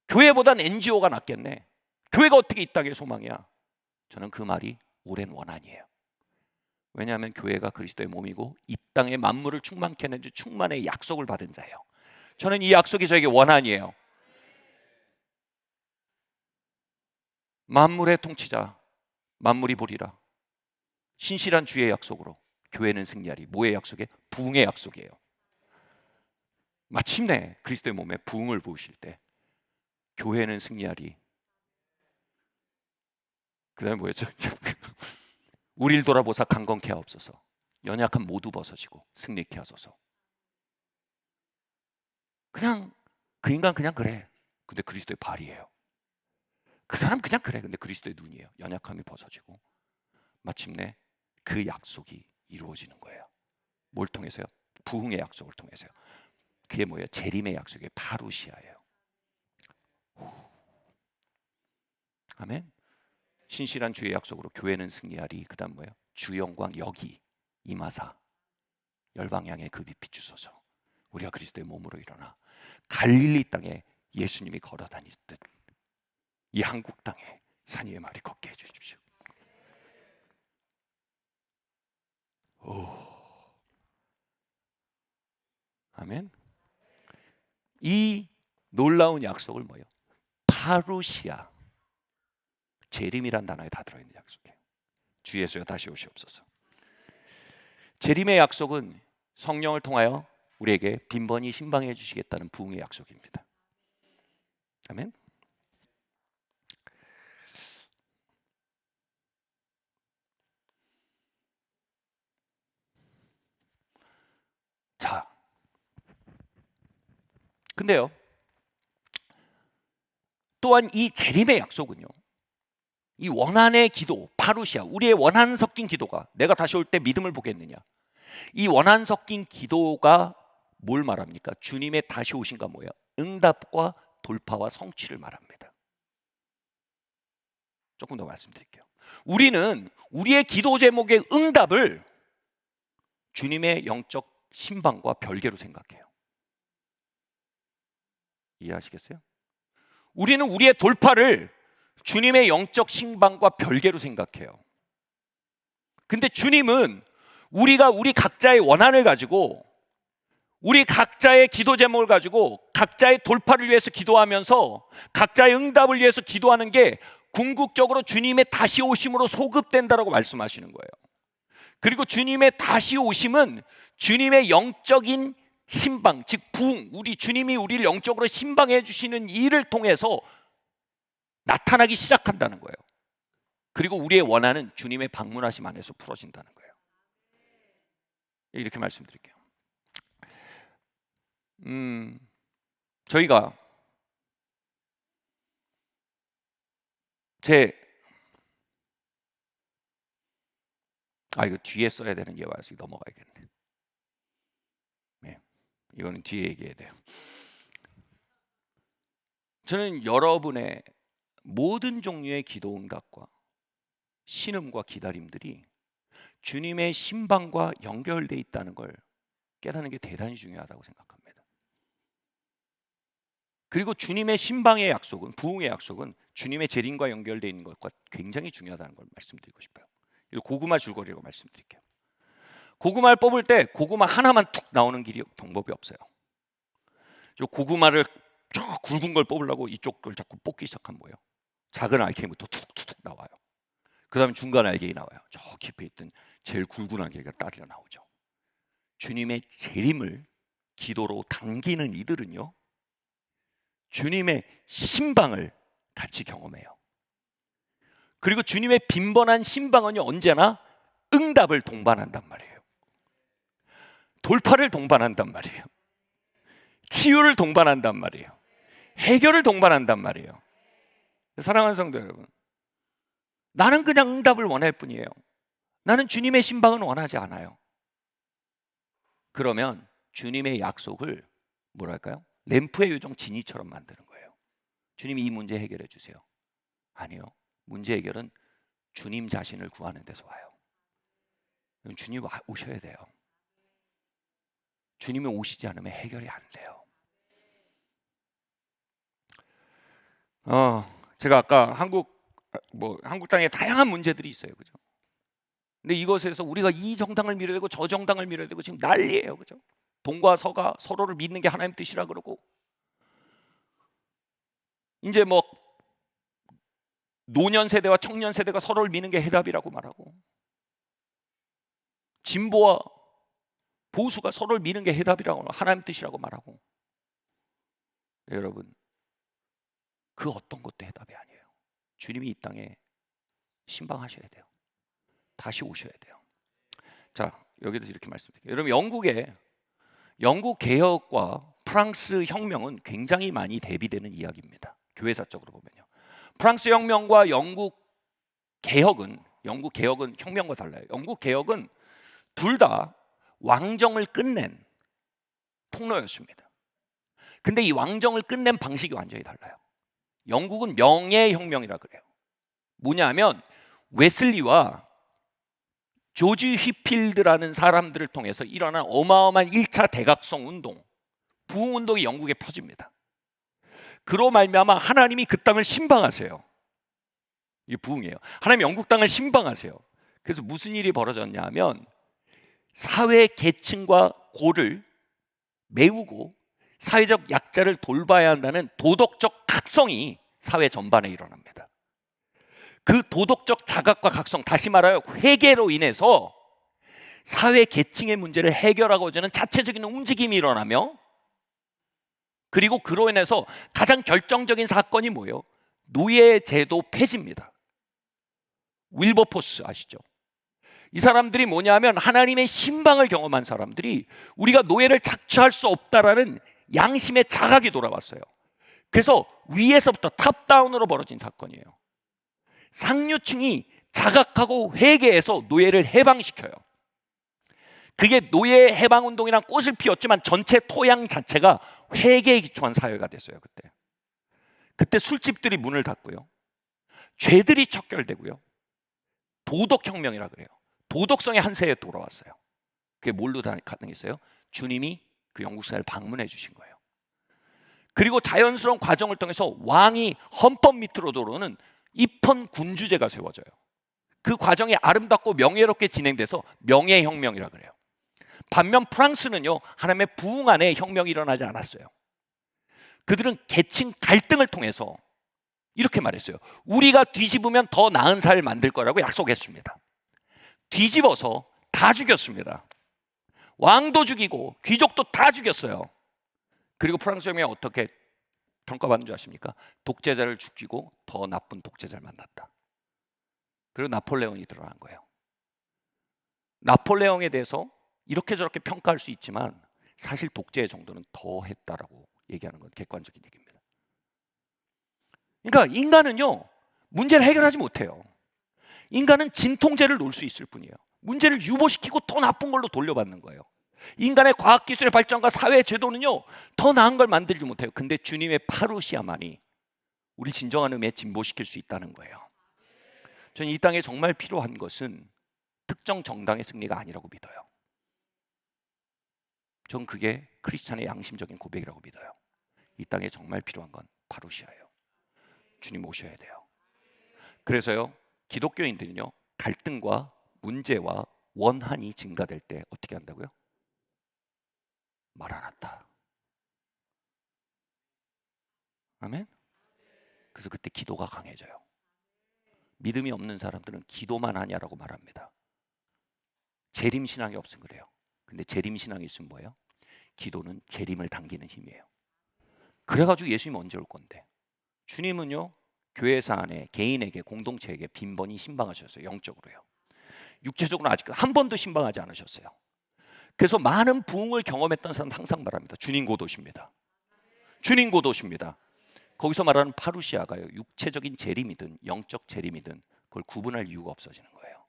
교회보단 NGO가 낫겠네. 교회가 어떻게 이 땅의 소망이야? 저는 그 말이 오랜 원한이에요. 왜냐하면 교회가 그리스도의 몸이고 이 땅의 만물을 충만케 하는 주 충만의 약속을 받은 자예요. 저는 이 약속이 저에게 원한이에요. 만물의 통치자, 만물이 보리라. 신실한 주의 약속으로 교회는 승리하리. 뭐의 약속이에요? 부흥의 약속이에요. 마침내 그리스도의 몸에 부흥을 부으실 때 교회는 승리하리. 그 다음에 뭐였죠? 우리를 돌아보사 강건케 하옵소서. 연약한 모두 벗어지고 승리케 하소서. 그냥 그 인간 그냥 그래. 근데 그리스도의 발이에요. 그 사람 그냥 그래. 근데 그리스도의 눈이에요. 연약함이 벗어지고 마침내 그 약속이 이루어지는 거예요. 뭘 통해서요? 부흥의 약속을 통해서요. 그게 뭐예요? 재림의 약속이에요. 파루시아예요. 아멘. 신실한 주의 약속으로 교회는 승리하리. 그 다음 뭐예요? 주 영광 여기 임하사 열방향에 그 빛 비추소서. 우리가 그리스도의 몸으로 일어나 갈릴리 땅에 예수님이 걸어 다니듯 이 한국 땅에 산 위의 말이 걷게 해주십시오. 오. 아멘. 이 놀라운 약속을 뭐예요? 파루시아, 재림이란 단어에 다 들어있는 약속이에요. 주 예수여 다시 오시옵소서. 재림의 약속은 성령을 통하여 우리에게 빈번히 신방해 주시겠다는 부흥의 약속입니다. 아멘. 자, 근데요, 또한 이 재림의 약속은요, 이 원한의 기도, 파루시아, 우리의 원한 섞인 기도가 내가 다시 올 때 믿음을 보겠느냐, 이 원한 섞인 기도가 뭘 말합니까? 주님의 다시 오신가 뭐예요? 응답과 돌파와 성취를 말합니다. 조금 더 말씀드릴게요. 우리는 우리의 기도 제목의 응답을 주님의 영적 신방과 별개로 생각해요. 이해하시겠어요? 우리는 우리의 돌파를 주님의 영적 신방과 별개로 생각해요. 근데 주님은 우리가 우리 각자의 원한을 가지고 우리 각자의 기도 제목을 가지고 각자의 돌파를 위해서 기도하면서 각자의 응답을 위해서 기도하는 게 궁극적으로 주님의 다시 오심으로 소급된다라고 말씀하시는 거예요. 그리고 주님의 다시 오심은 주님의 영적인 신방, 즉 부흥, 우리 주님이 우리를 영적으로 신방해 주시는 일을 통해서 나타나기 시작한다는 거예요. 그리고 우리의 원한은 주님의 방문하심 안에서 풀어진다는 거예요. 이렇게 말씀드릴게요. 저희가 이거 뒤에 써야 되는 게 와서 넘어가야겠네. 네, 이거는 뒤에 얘기해야 돼요. 저는 여러분의 모든 종류의 기도 응답과 신음과 기다림들이 주님의 신방과 연결되어 있다는 걸 깨닫는 게 대단히 중요하다고 생각합니다. 그리고 주님의 신방의 약속은, 부흥의 약속은 주님의 재림과 연결되어 있는 것과 굉장히 중요하다는 걸 말씀드리고 싶어요. 이거 고구마 줄거리라고 말씀드릴게요. 고구마를 뽑을 때 고구마 하나만 툭 나오는 길이 방법이 없어요. 저 고구마를 저 굵은 걸 뽑으려고 이쪽 걸 자꾸 뽑기 시작하면 뭐예요? 작은 알갱이부터 툭툭툭 나와요. 그 다음에 중간 알갱이 나와요. 저 깊이 있던 제일 굵은 알갱이가 따라 나오죠. 주님의 재림을 기도로 당기는 이들은요, 주님의 신방을 같이 경험해요. 그리고 주님의 빈번한 신방은요, 언제나 응답을 동반한단 말이에요. 돌파를 동반한단 말이에요. 치유를 동반한단 말이에요. 해결을 동반한단 말이에요. 사랑하는 성도 여러분, 나는 그냥 응답을 원할 뿐이에요. 나는 주님의 신방은 원하지 않아요. 그러면 주님의 약속을 뭐랄까요? 램프의 요정 지니처럼 만드는 거예요. 주님이 이 문제 해결해 주세요. 아니요. 문제 해결은 주님 자신을 구하는 데서 와요. 주님 오셔야 돼요. 주님이 오시지 않으면 해결이 안 돼요. 제가 아까 한국 땅에 다양한 문제들이 있어요, 그죠? 근데 이것에서 우리가 이 정당을 밀어야 되고 저 정당을 밀어야 되고 지금 난리예요, 그죠? 동과 서가 서로를 믿는 게 하나님 뜻이라 그러고, 이제 뭐 노년 세대와 청년 세대가 서로를 미는 게 해답이라고 말하고, 진보와 보수가 서로를 미는 게 해답이라고 하나님 뜻이라고 말하고, 네, 여러분 그 어떤 것도 해답이 아니에요. 주님이 이 땅에 신방하셔야 돼요. 다시 오셔야 돼요. 자, 여기서 이렇게 말씀드릴게요. 여러분 영국 개혁과 프랑스 혁명은 굉장히 많이 대비되는 이야기입니다. 교회사적으로 보면요. 프랑스 혁명과 영국 개혁은 혁명과 달라요. 영국 개혁은 둘 다 왕정을 끝낸 통로였습니다. 근데 이 왕정을 끝낸 방식이 완전히 달라요. 영국은 명예혁명이라 그래요. 뭐냐면 웨슬리와 조지 휘필드라는 사람들을 통해서 일어난 어마어마한 1차 대각성 운동, 부흥 운동이 영국에 퍼집니다. 그로 말미암아 하나님이 그 땅을 신방하세요. 이게 부흥이에요. 하나님 영국 땅을 신방하세요. 그래서 무슨 일이 벌어졌냐 하면 사회 계층과 고를 메우고 사회적 약자를 돌봐야 한다는 도덕적 각성이 사회 전반에 일어납니다. 그 도덕적 자각과 각성, 다시 말하여 회개로 인해서 사회 계층의 문제를 해결하고자 하는 자체적인 움직임이 일어나며, 그리고 그로 인해서 가장 결정적인 사건이 뭐예요? 노예제도 폐지입니다. 윌버포스 아시죠? 이 사람들이 뭐냐면 하나님의 신방을 경험한 사람들이 우리가 노예를 착취할 수 없다라는 양심의 자각이 돌아왔어요. 그래서 위에서부터 탑다운으로 벌어진 사건이에요. 상류층이 자각하고 회개해서 노예를 해방시켜요. 그게 노예 해방운동이란 꽃을 피웠지만 전체 토양 자체가 회개에 기초한 사회가 됐어요. 그때 술집들이 문을 닫고요, 죄들이 척결되고요, 도덕혁명이라 그래요. 도덕성의 한 세에 돌아왔어요. 그게 뭘로 가능했어요? 주님이 그 영국 사회를 방문해 주신 거예요. 그리고 자연스러운 과정을 통해서 왕이 헌법 밑으로 들어오는 입헌 군주제가 세워져요. 그 과정이 아름답고 명예롭게 진행돼서 명예혁명이라 그래요. 반면 프랑스는요, 하나님의 부흥 안에 혁명이 일어나지 않았어요. 그들은 계층 갈등을 통해서 이렇게 말했어요. 우리가 뒤집으면 더 나은 사회를 만들 거라고 약속했습니다. 뒤집어서 다 죽였습니다. 왕도 죽이고 귀족도 다 죽였어요. 그리고 프랑스 혁명이 어떻게 평가받는 줄 아십니까? 독재자를 죽이고 더 나쁜 독재자를 만났다. 그리고 나폴레옹이 드러난 거예요. 나폴레옹에 대해서 이렇게 저렇게 평가할 수 있지만 사실 독재의 정도는 더 했다라고 얘기하는 건 객관적인 얘기입니다. 그러니까 인간은요, 문제를 해결하지 못해요. 인간은 진통제를 놓을 수 있을 뿐이에요. 문제를 유보시키고 더 나쁜 걸로 돌려받는 거예요. 인간의 과학기술의 발전과 사회의 제도는요, 더 나은 걸 만들지 못해요. 근데 주님의 파루시아만이 우리 진정한 의미에 진보시킬 수 있다는 거예요. 저는 이 땅에 정말 필요한 것은 특정 정당의 승리가 아니라고 믿어요. 전 그게 크리스찬의 양심적인 고백이라고 믿어요. 이 땅에 정말 필요한 건 파루시아예요. 주님 오셔야 돼요. 그래서요, 기독교인들은요, 갈등과 문제와 원한이 증가될 때 어떻게 한다고요? 마라나타. 아멘. 그래서 그때 기도가 강해져요. 믿음이 없는 사람들은 기도만 하냐라고 말합니다. 재림신앙이 없으면 그래요. 근데 재림신앙이 있으면 뭐예요? 기도는 재림을 당기는 힘이에요. 그래가지고 예수님 언제 올 건데? 주님은요, 교회사 안에 개인에게, 공동체에게 빈번히 신방하셨어요. 영적으로요. 육체적으로는 아직 한 번도 신방하지 않으셨어요. 그래서 많은 부흥을 경험했던 사람은 항상 말합니다. 주님 곧 오십니다. 주님 곧 오십니다. 거기서 말하는 파루시아가요, 육체적인 재림이든 영적 재림이든 그걸 구분할 이유가 없어지는 거예요.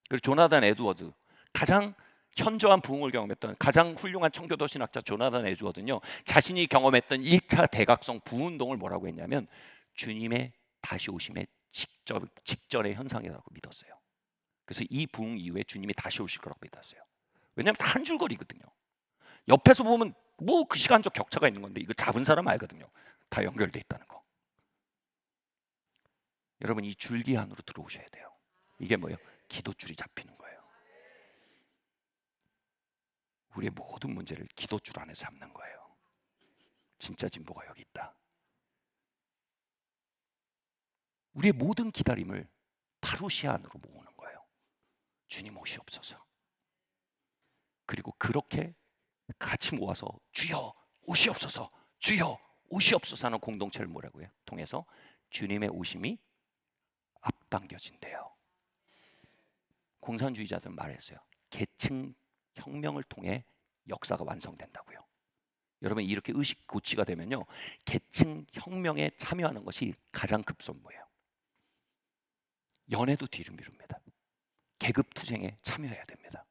그리고 조나단 에드워드, 가장 현저한 부흥을 경험했던 가장 훌륭한 청교도 신학자 조나단 에드워드는요, 자신이 경험했던 1차 2차 대각성 부운동을 뭐라고 했냐면 주님의 다시 오심의 직전의 현상이라고 믿었어요. 그래서 이 부흥 이후에 주님이 다시 오실 거라고 믿었어요. 왜냐하면 다 한 줄거리거든요. 옆에서 보면 뭐 그 시간적 격차가 있는 건데 이거 잡은 사람 알거든요. 다 연결돼 있다는 거. 여러분 이 줄기 안으로 들어오셔야 돼요. 이게 뭐예요? 기도줄이 잡히는 거예요. 우리의 모든 문제를 기도줄 안에 잡는 거예요. 진짜 진보가 여기 있다. 우리의 모든 기다림을 파루시아 안으로 모으는 거예요. 주님 오시옵소서. 그리고 그렇게 같이 모아서 주여 오시옵소서, 주여 오시옵소서 하는 공동체를 뭐라고 해요? 통해서 주님의 오심이 앞당겨진대요. 공산주의자들은 말했어요. 계층 혁명을 통해 역사가 완성된다고요. 여러분 이렇게 의식 고치가 되면요, 계층 혁명에 참여하는 것이 가장 급선무예요. 연애도 뒤를 미룹니다. 계급 투쟁에 참여해야 됩니다.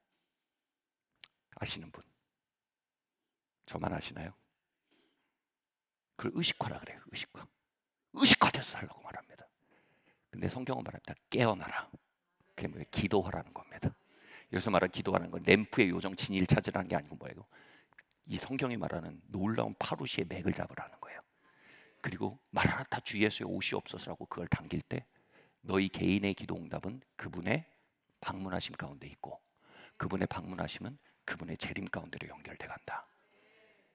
아시는 분? 저만 아시나요? 그걸 의식화라 그래요. 의식화. 의식화돼서 살라고 말합니다. 근데 성경은 말합니다. 깨어나라. 그게 뭐예요? 기도하라는 겁니다. 여기서 말하는 기도하는 건 램프의 요정 진일 찾으라는 게 아니고 뭐예요? 이 성경이 말하는 놀라운 파루시의 맥을 잡으라는 거예요. 그리고 마라나타 주 예수의 오시옵소서라고 그걸 당길 때 너희 개인의 기도 응답은 그분의 방문하심 가운데 있고 그분의 방문하심은 그분의 재림 가운데로 연결돼 간다.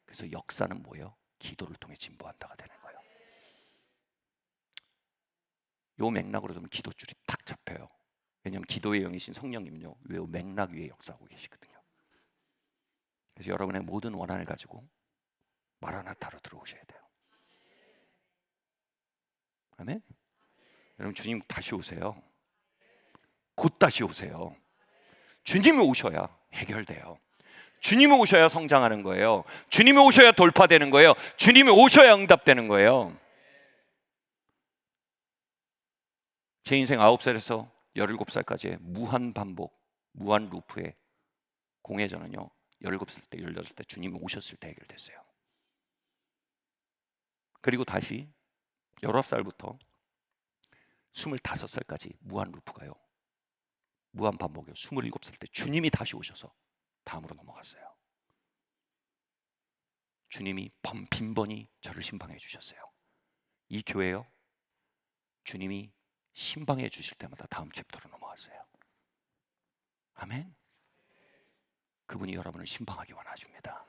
그래서 역사는 뭐예요? 기도를 통해 진보한다가 되는 거예요. 요 맥락으로 보면 기도줄이 탁 잡혀요. 왜냐하면 기도의 영이신 성령님은요, 요 맥락 위에 역사하고 계시거든요. 그래서 여러분의 모든 원한을 가지고 마라나타로 들어오셔야 돼요. 아멘. 여러분 주님 다시 오세요. 곧 다시 오세요. 주님이 오셔야 해결돼요. 주님이 오셔야 성장하는 거예요. 주님이 오셔야 돌파되는 거예요. 주님이 오셔야 응답되는 거예요. 제 인생 9살에서 17살까지의 무한 반복, 무한 루프의 공회전은요, 17살 때, 18살 때 주님이 오셨을 때 해결됐어요. 그리고 다시 19살부터 25살까지 무한 루프가요, 무한 반복이요. 27살 때 주님이 다시 오셔서 다음으로 넘어갔어요. 주님이 빈번히 저를 신방해 주셨어요. 이 교회요, 주님이 신방해 주실 때마다 다음 챕터로 넘어갔어요. 아멘. 그분이 여러분을 신방하기 원하십니다.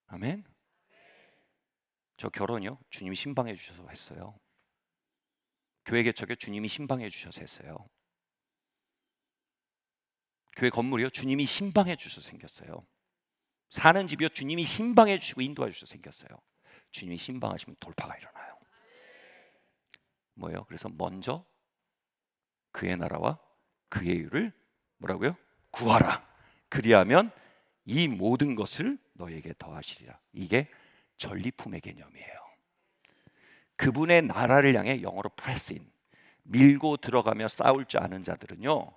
아멘. 저 결혼이요, 주님이 신방해 주셔서 했어요. 교회 개척에 주님이 신방해 주셔서 했어요. 교회 건물이요, 주님이 신방해 주셔서 생겼어요. 사는 집이요, 주님이 신방해 주시고 인도해 주셔서 생겼어요. 주님이 신방하시면 돌파가 일어나요. 뭐예요? 그래서 먼저 그의 나라와 그의 의를 뭐라고요? 구하라. 그리하면 이 모든 것을 너에게 더하시리라. 이게 전리품의 개념이에요. 그분의 나라를 향해 영어로 pressing, 밀고 들어가며 싸울 줄 아는 자들은요,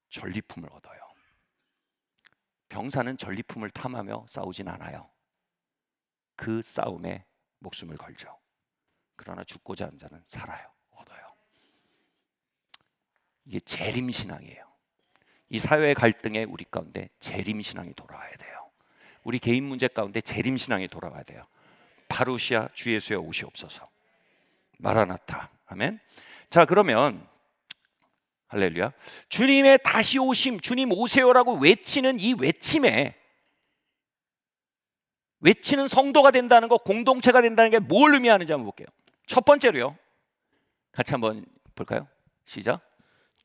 전리품을 얻어요. 병사는 전리품을 탐하며 싸우진 않아요. 그 싸움에 목숨을 걸죠. 그러나 죽고자 하는 자는 살아요. 얻어요. 이게 재림신앙이에요. 이 사회의 갈등에 우리 가운데 재림신앙이 돌아와야 돼요. 우리 개인 문제 가운데 재림신앙이 돌아와야 돼요. 파루시아 주 예수여 오시옵소서. 마라나타. 아멘. 자, 그러면 할렐루야. 주님의 다시 오심, 주님 오세요라고 외치는 이 외침에, 외치는 성도가 된다는 거, 공동체가 된다는 게 뭘 의미하는지 한번 볼게요. 첫 번째로요, 같이 한번 볼까요? 시작.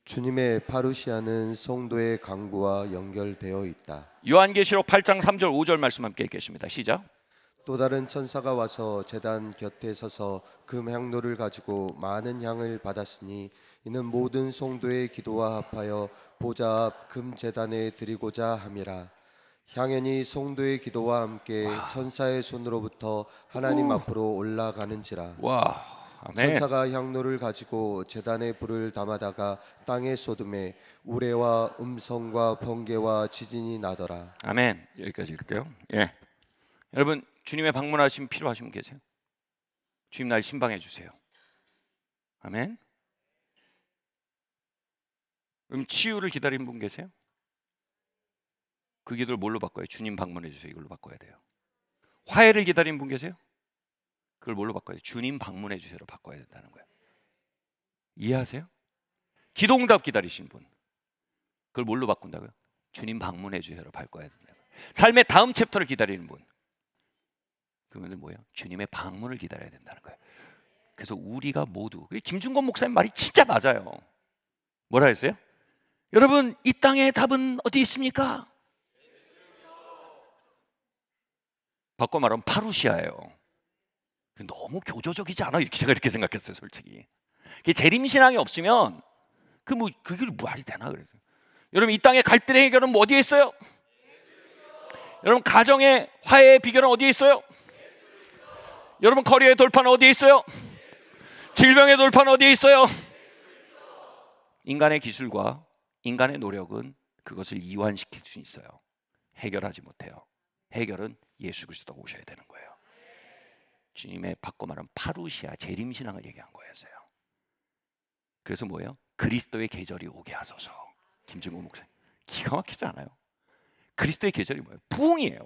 주님의 파루시아는 성도의 강구와 연결되어 있다. 요한계시록 8장 3절 5절 말씀 함께 읽겠습니다. 시작. 또 다른 천사가 와서 제단 곁에 서서 금 향로를 가지고 많은 향을 받았으니 이는 모든 성도의 기도와 합하여 보좌 앞 금 제단에 드리고자 함이라. 향연이 성도의 기도와 함께 천사의 손으로부터 하나님 앞으로 올라가는지라. 와, 아멘. 천사가 향로를 가지고 제단에 불을 담아다가 땅에 쏟음에 우레와 음성과 번개와 지진이 나더라. 아멘. 여기까지 읽을게요. 예. 여러분 주님의 방문하심 필요하신 분 계세요? 주님 날 신방해 주세요. 아멘. 그럼 치유를 기다리는 분 계세요? 그 기도를 뭘로 바꿔요? 주님 방문해 주세요. 이걸로 바꿔야 돼요. 화해를 기다리는 분 계세요? 그걸 뭘로 바꿔야 돼요? 주님 방문해 주세요로 바꿔야 된다는 거예요. 이해하세요? 기도응답 기다리신 분, 그걸 뭘로 바꾼다고요? 주님 방문해 주세요로 바꿔야 된다는 거예요. 삶의 다음 챕터를 기다리는 분, 그분은 뭐예요? 주님의 방문을 기다려야 된다는 거예요. 그래서 우리가 모두, 김준건 목사님 말이 진짜 맞아요. 뭐라 했어요? 여러분, 이 땅의 답은 어디 있습니까? 바꿔 말하면 파루시아예요. 너무 교조적이지 않아? 제가 이렇게 생각했어요, 솔직히. 재림신앙이 없으면 그게 말이 되나 그래서. 여러분, 이 땅의 갈등의 해결은 뭐 어디에 있어요? 여러분, 가정의 화해의 비결은 어디에 있어요? 여러분, 커리어의 돌파는 어디에 있어요? 질병의 돌파는 어디에 있어요? 인간의 기술과 인간의 노력은 그것을 이완시킬 수 있어요. 해결하지 못해요. 해결은 예수 그리스도가 오셔야 되는 거예요. 주님의 바꿔 말하면 파루시아, 재림신앙을 얘기한 거였어요. 그래서 뭐예요? 그리스도의 계절이 오게 하소서. 김준국 목사님 기가 막히지 않아요? 그리스도의 계절이 뭐예요? 부흥이에요.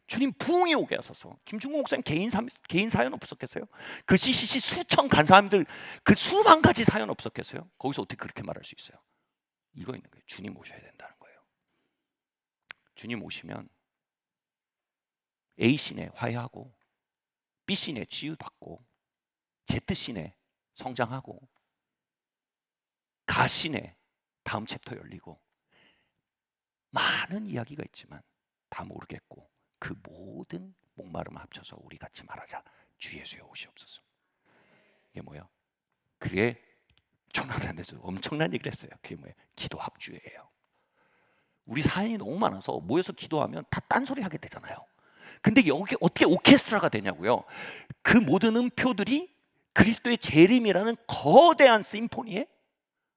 주님 부흥이 오게 하소서. 김준국 목사님 개인 사연 없었겠어요? 그 CCC 수천 간 사람들 그 수만 가지 사연 없었겠어요? 거기서 어떻게 그렇게 말할 수 있어요? 이거 있는 거예요. 주님 오셔야 된다는 거예요. 주님 오시면 A신에 화해하고, B신에 치유받고, Z신에 성장하고, 가신에 다음 챕터 열리고, 많은 이야기가 있지만 다 모르겠고, 그 모든 목마름을 합쳐서 우리 같이 말하자. 주 예수여 오시옵소서. 이게 뭐예요? 그게 조나단에서 엄청난 얘기를 했어요. 그게 뭐예요? 기도 합주예요. 우리 사연이 너무 많아서 모여서 기도하면 다 딴소리 하게 되잖아요. 근데 여기 어떻게 오케스트라가 되냐고요? 그 모든 음표들이 그리스도의 재림이라는 거대한 심포니의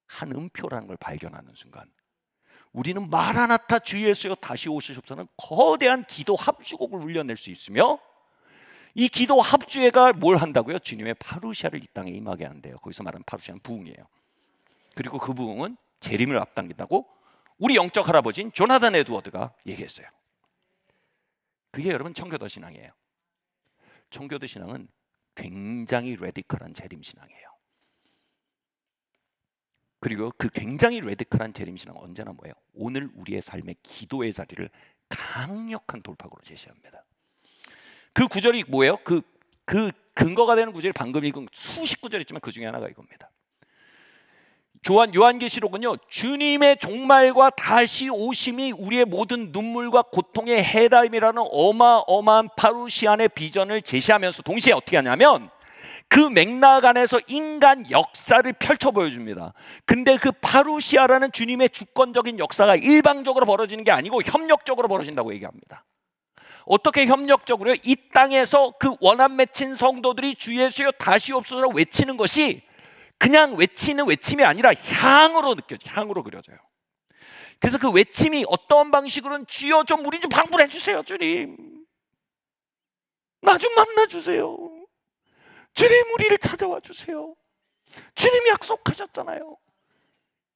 한 음표라는 걸 발견하는 순간, 우리는 마라나타 주 예수여 다시 오시옵소서는 거대한 기도 합주곡을 울려낼 수 있으며, 이 기도 합주회가 뭘 한다고요? 주님의 파루시아를 이 땅에 임하게 한대요. 거기서 말하는 파루시아는 부흥이에요. 그리고 그 부흥은 재림을 앞당긴다고 우리 영적 할아버지인 조나단 에드워드가 얘기했어요. 그게 여러분 청교도 신앙이에요. 청교도 신앙은 굉장히 레디컬한 재림 신앙이에요. 그리고 그 굉장히 레디컬한 재림 신앙은 언제나 뭐예요? 오늘 우리의 삶의 기도의 자리를 강력한 돌파구로 제시합니다. 그 구절이 뭐예요? 그 근거가 되는 구절이 방금 읽은 수십 구절 있지만 그 중에 하나가 이겁니다. 요한계시록은요, 주님의 종말과 다시 오심이 우리의 모든 눈물과 고통의 해답이라는 어마어마한 파루시안의 비전을 제시하면서 동시에 어떻게 하냐면 그 맥락 안에서 인간 역사를 펼쳐 보여줍니다. 근데 그 파루시아라는 주님의 주권적인 역사가 일방적으로 벌어지는 게 아니고 협력적으로 벌어진다고 얘기합니다. 어떻게 협력적으로요? 이 땅에서 그 원한 맺힌 성도들이 주 예수여 다시 옵소서 외치는 것이 그냥 외치는 외침이 아니라 향으로 느껴져요. 향으로 그려져요. 그래서 그 외침이 어떤 방식으로는 주여 좀 우리 좀 방문해 주세요. 주님 나 좀 만나 주세요. 주님 우리를 찾아와 주세요. 주님 약속하셨잖아요.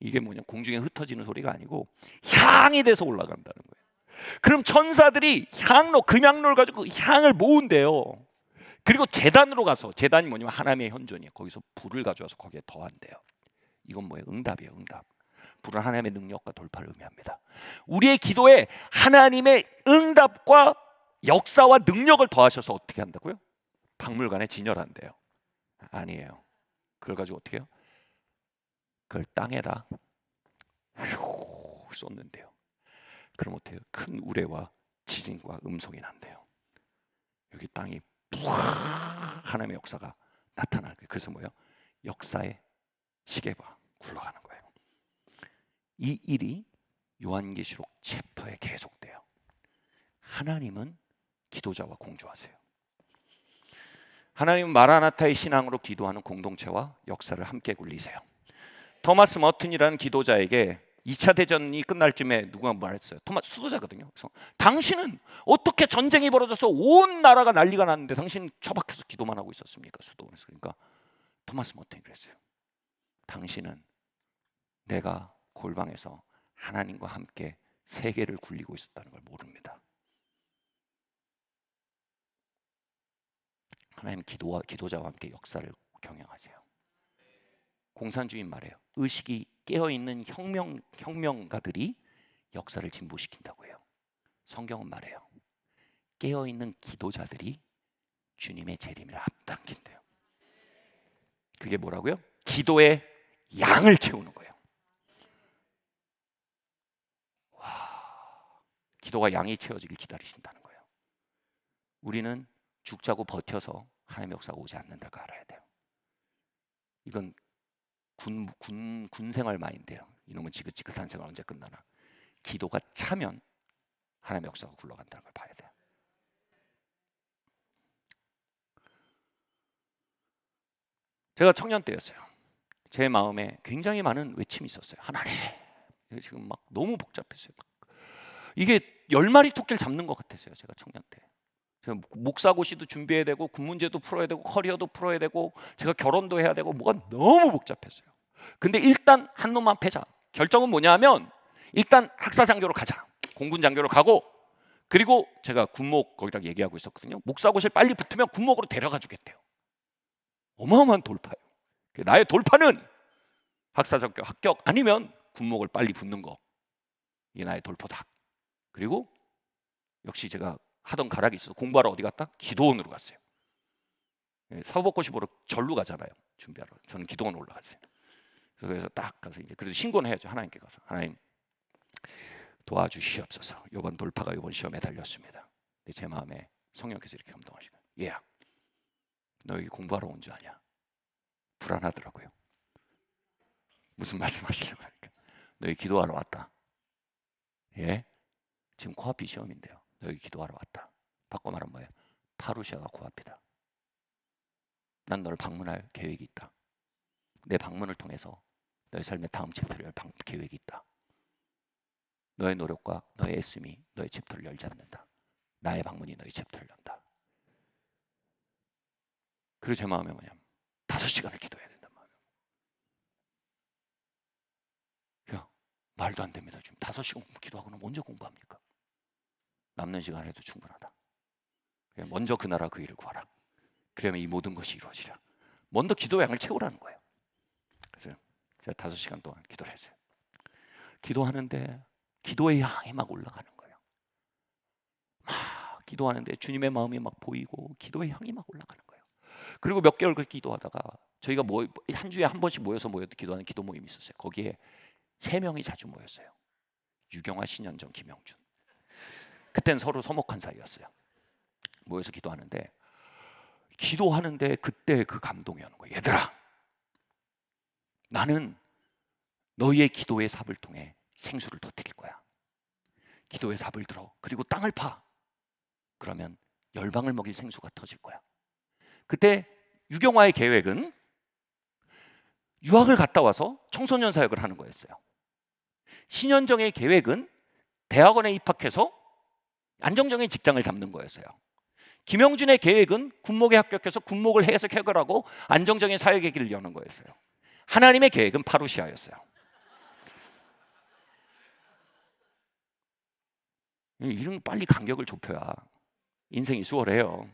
이게 뭐냐, 공중에 흩어지는 소리가 아니고 향이 돼서 올라간다는 거예요. 그럼 천사들이 향로, 금향로를 가지고 향을 모은대요. 그리고 제단으로 가서, 제단이 뭐냐면 하나님의 현존이에요. 거기서 불을 가져와서 거기에 더한대요. 이건 뭐예요? 응답이에요. 응답. 불은 하나님의 능력과 돌파를 의미합니다. 우리의 기도에 하나님의 응답과 역사와 능력을 더하셔서 어떻게 한다고요? 박물관에 진열한대요. 아니에요. 그걸 가지고 어떻게 해요? 그걸 땅에다 쏟는데요. 그럼 어때요? 큰 우레와 지진과 음성이 난대요. 여기 땅이 하나님의 역사가 나타날 거예요. 그래서 뭐예요? 역사의 시계가 굴러가는 거예요. 이 일이 요한계시록 챕터에 계속돼요. 하나님은 기도자와 공조하세요. 하나님은 마라나타의 신앙으로 기도하는 공동체와 역사를 함께 굴리세요. 토마스 머튼이라는 기도자에게 2차 대전이 끝날 쯤에 누가 말했어요. 토마스 수도자거든요. 그래서 당신은 어떻게 전쟁이 벌어져서 온 나라가 난리가 났는데 당신 처박혀서 기도만 하고 있었습니까? 수도원에서. 그러니까 토마스 모튼이 그랬어요. 당신은 내가 골방에서 하나님과 함께 세계를 굴리고 있었다는 걸 모릅니다. 하나님 기도자와 함께 역사를 경영하세요. 공산주의 말해요. 의식이 깨어있는 혁명가들이 역사를 진보시킨다고 해요. 성경은 말해요. 깨어있는 기도자들이 주님의 재림을 앞당긴대요. 그게 뭐라고요? 기도의 양을 채우는 거예요. 와, 기도가 양이 채워지길 기다리신다는 거예요. 우리는 죽자고 버텨서 하나님의 역사가 오지 않는다고 알아야 돼요. 이건 군 생활 마인드예요. 이놈은 지긋지긋한 생활 언제 끝나나. 기도가 차면 하나님의 역사가 굴러간다는 걸 봐야 돼요. 제가 청년 때였어요. 제 마음에 굉장히 많은 외침이 있었어요. 하나님, 지금 막 너무 복잡했어요. 이게 10마리 토끼를 잡는 것 같았어요. 제가 청년 때. 제가 목사고시도 준비해야 되고 군 문제도 풀어야 되고 커리어도 풀어야 되고 제가 결혼도 해야 되고 뭐가 너무 복잡했어요. 근데 일단 한 놈만 패자. 결정은 뭐냐면 일단 학사장교로 가자. 공군 장교로 가고 그리고 제가 군목 거기다 얘기하고 있었거든요. 목사고시를 빨리 붙으면 군목으로 데려가 주겠대요. 어마어마한 돌파예요. 나의 돌파는 학사장교 합격 아니면 군목을 빨리 붙는 거. 이게 나의 돌파다. 그리고 역시 제가 하던 가락이 있어서 공부하러 어디 갔다? 기도원으로 갔어요. 사법고시 보러 절로 가잖아요. 준비하러. 저는 기도원 올라갔어요. 그래서 딱 가서 이제 그래도 신고는 해야죠. 하나님께 가서 하나님 도와주시옵소서. 이번 돌파가 이번 시험에 달렸습니다. 근데 제 마음에 성령께서 이렇게 감동하시고, 얘야, 너 여기 공부하러 온 줄 아냐? 불안하더라고요. 무슨 말씀하시려고 하니까 너 여기 기도하러 왔다. 예? 지금 코앞이 시험인데요. 너 여기 기도하러 왔다. 바꿔 말하면 뭐예요? 파루시아가 코앞이다. 난 너를 방문할 계획이 있다. 내 방문을 통해서 너의 삶의 다음 챕터를 열 계획이 있다. 너의 노력과 너의 애씀이 너의 챕터를 열지 않는다. 나의 방문이 너의 챕터를 연다. 그리고 제 마음에 뭐냐면 5시간을 기도해야 된단 말이에요. 야, 말도 안 됩니다. 지금 5시간 기도하고 나면 언제 공부합니까? 남는 시간 해도 충분하다. 먼저 그 나라 그 일을 구하라. 그러면 이 모든 것이 이루어지라. 먼저 기도의 양을 채우라는 거예요. 그래서 제가 5시간 동안 기도를 했어요. 기도하는데 기도의 양이 막 올라가는 거예요. 막 기도하는데 주님의 마음이 막 보이고 기도의 향이 막 올라가는 거예요. 그리고 몇 개월 그렇게 기도하다가 저희가 한 주에 한 번씩 모여서 기도하는 기도 모임이 있었어요. 거기에 3명이 자주 모였어요. 유경화, 신현정, 김영준. 그땐 서로 서먹한 사이였어요. 모여서 기도하는데 그때 그 감동이 오는 거예요. 얘들아, 나는 너희의 기도의 삽을 통해 생수를 터뜨릴 거야. 기도의 삽을 들어. 그리고 땅을 파. 그러면 열방을 먹일 생수가 터질 거야. 그때 유경화의 계획은 유학을 갔다 와서 청소년 사역을 하는 거였어요. 신현정의 계획은 대학원에 입학해서 안정적인 직장을 잡는 거였어요. 김영준의 계획은 군목에 합격해서 군목을 해석해결하고 안정적인 사역의 길을 여는 거였어요. 하나님의 계획은 파루시아였어요. 이런 빨리 간격을 좁혀야 인생이 수월해요.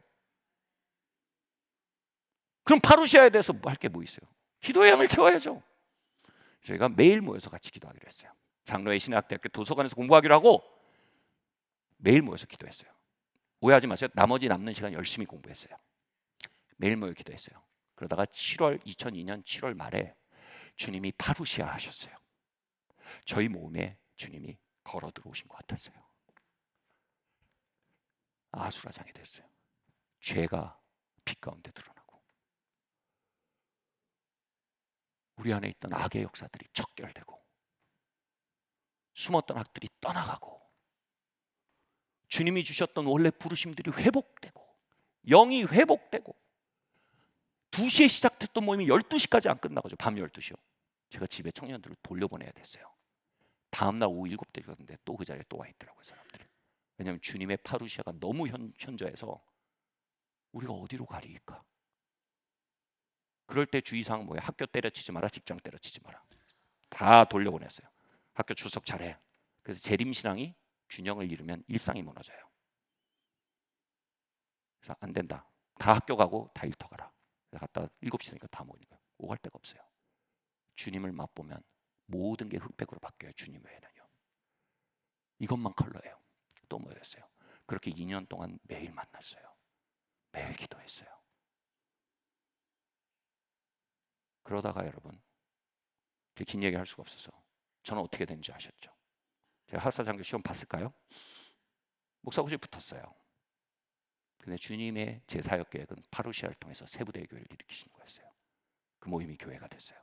그럼 파루시아에 대해서 할 게 뭐 있어요? 기도의 양을 채워야죠. 저희가 매일 모여서 같이 기도하기로 했어요. 장로회 신학대학교 도서관에서 공부하기로 하고 매일 모여서 기도했어요. 오해하지 마세요. 나머지 남는 시간 열심히 공부했어요. 매일 모여 기도했어요. 그러다가 2002년 7월 말에 주님이 파루시아 하셨어요. 저희 몸에 주님이 걸어 들어오신 것 같았어요. 아수라장이 됐어요. 죄가 빛 가운데 드러나고 우리 안에 있던 악의 역사들이 척결되고 숨었던 악들이 떠나가고 주님이 주셨던 원래 부르심들이 회복되고 영이 회복되고 2시에 시작됐던 모임이 12시까지 안 끝나가지고 밤 12시요. 제가 집에 청년들을 돌려보내야 됐어요. 다음날 오후 7대 였는데 또 그 자리에 또 와 있더라고요, 사람들이. 왜냐하면 주님의 파루시아가 너무 현저해서 우리가 어디로 가리까? 그럴 때 주의사항 뭐예요? 학교 때려치지 마라, 직장 때려치지 마라. 다 돌려보냈어요. 학교 출석 잘해. 그래서 재림신앙이 균형을 잃으면 일상이 무너져요. 그래서 안 된다. 다 학교 가고 다 일터 가라. 갔다 7시 되니까 다 모이니까 오갈 데가 없어요. 주님을 맛보면 모든 게 흑백으로 바뀌어요. 주님 외에는요. 이것만 컬러예요. 또 뭐였어요? 그렇게 2년 동안 매일 만났어요. 매일 기도했어요. 그러다가 여러분, 긴 얘기 할 수가 없어서 저는 어떻게 된지 아셨죠? 제가 학사장교 시험 봤을까요? 목사고시에 붙었어요. 근데 주님의 제 사역 계획은 파루시아를 통해서 세부대의 교회를 일으키시는 거였어요. 그 모임이 교회가 됐어요.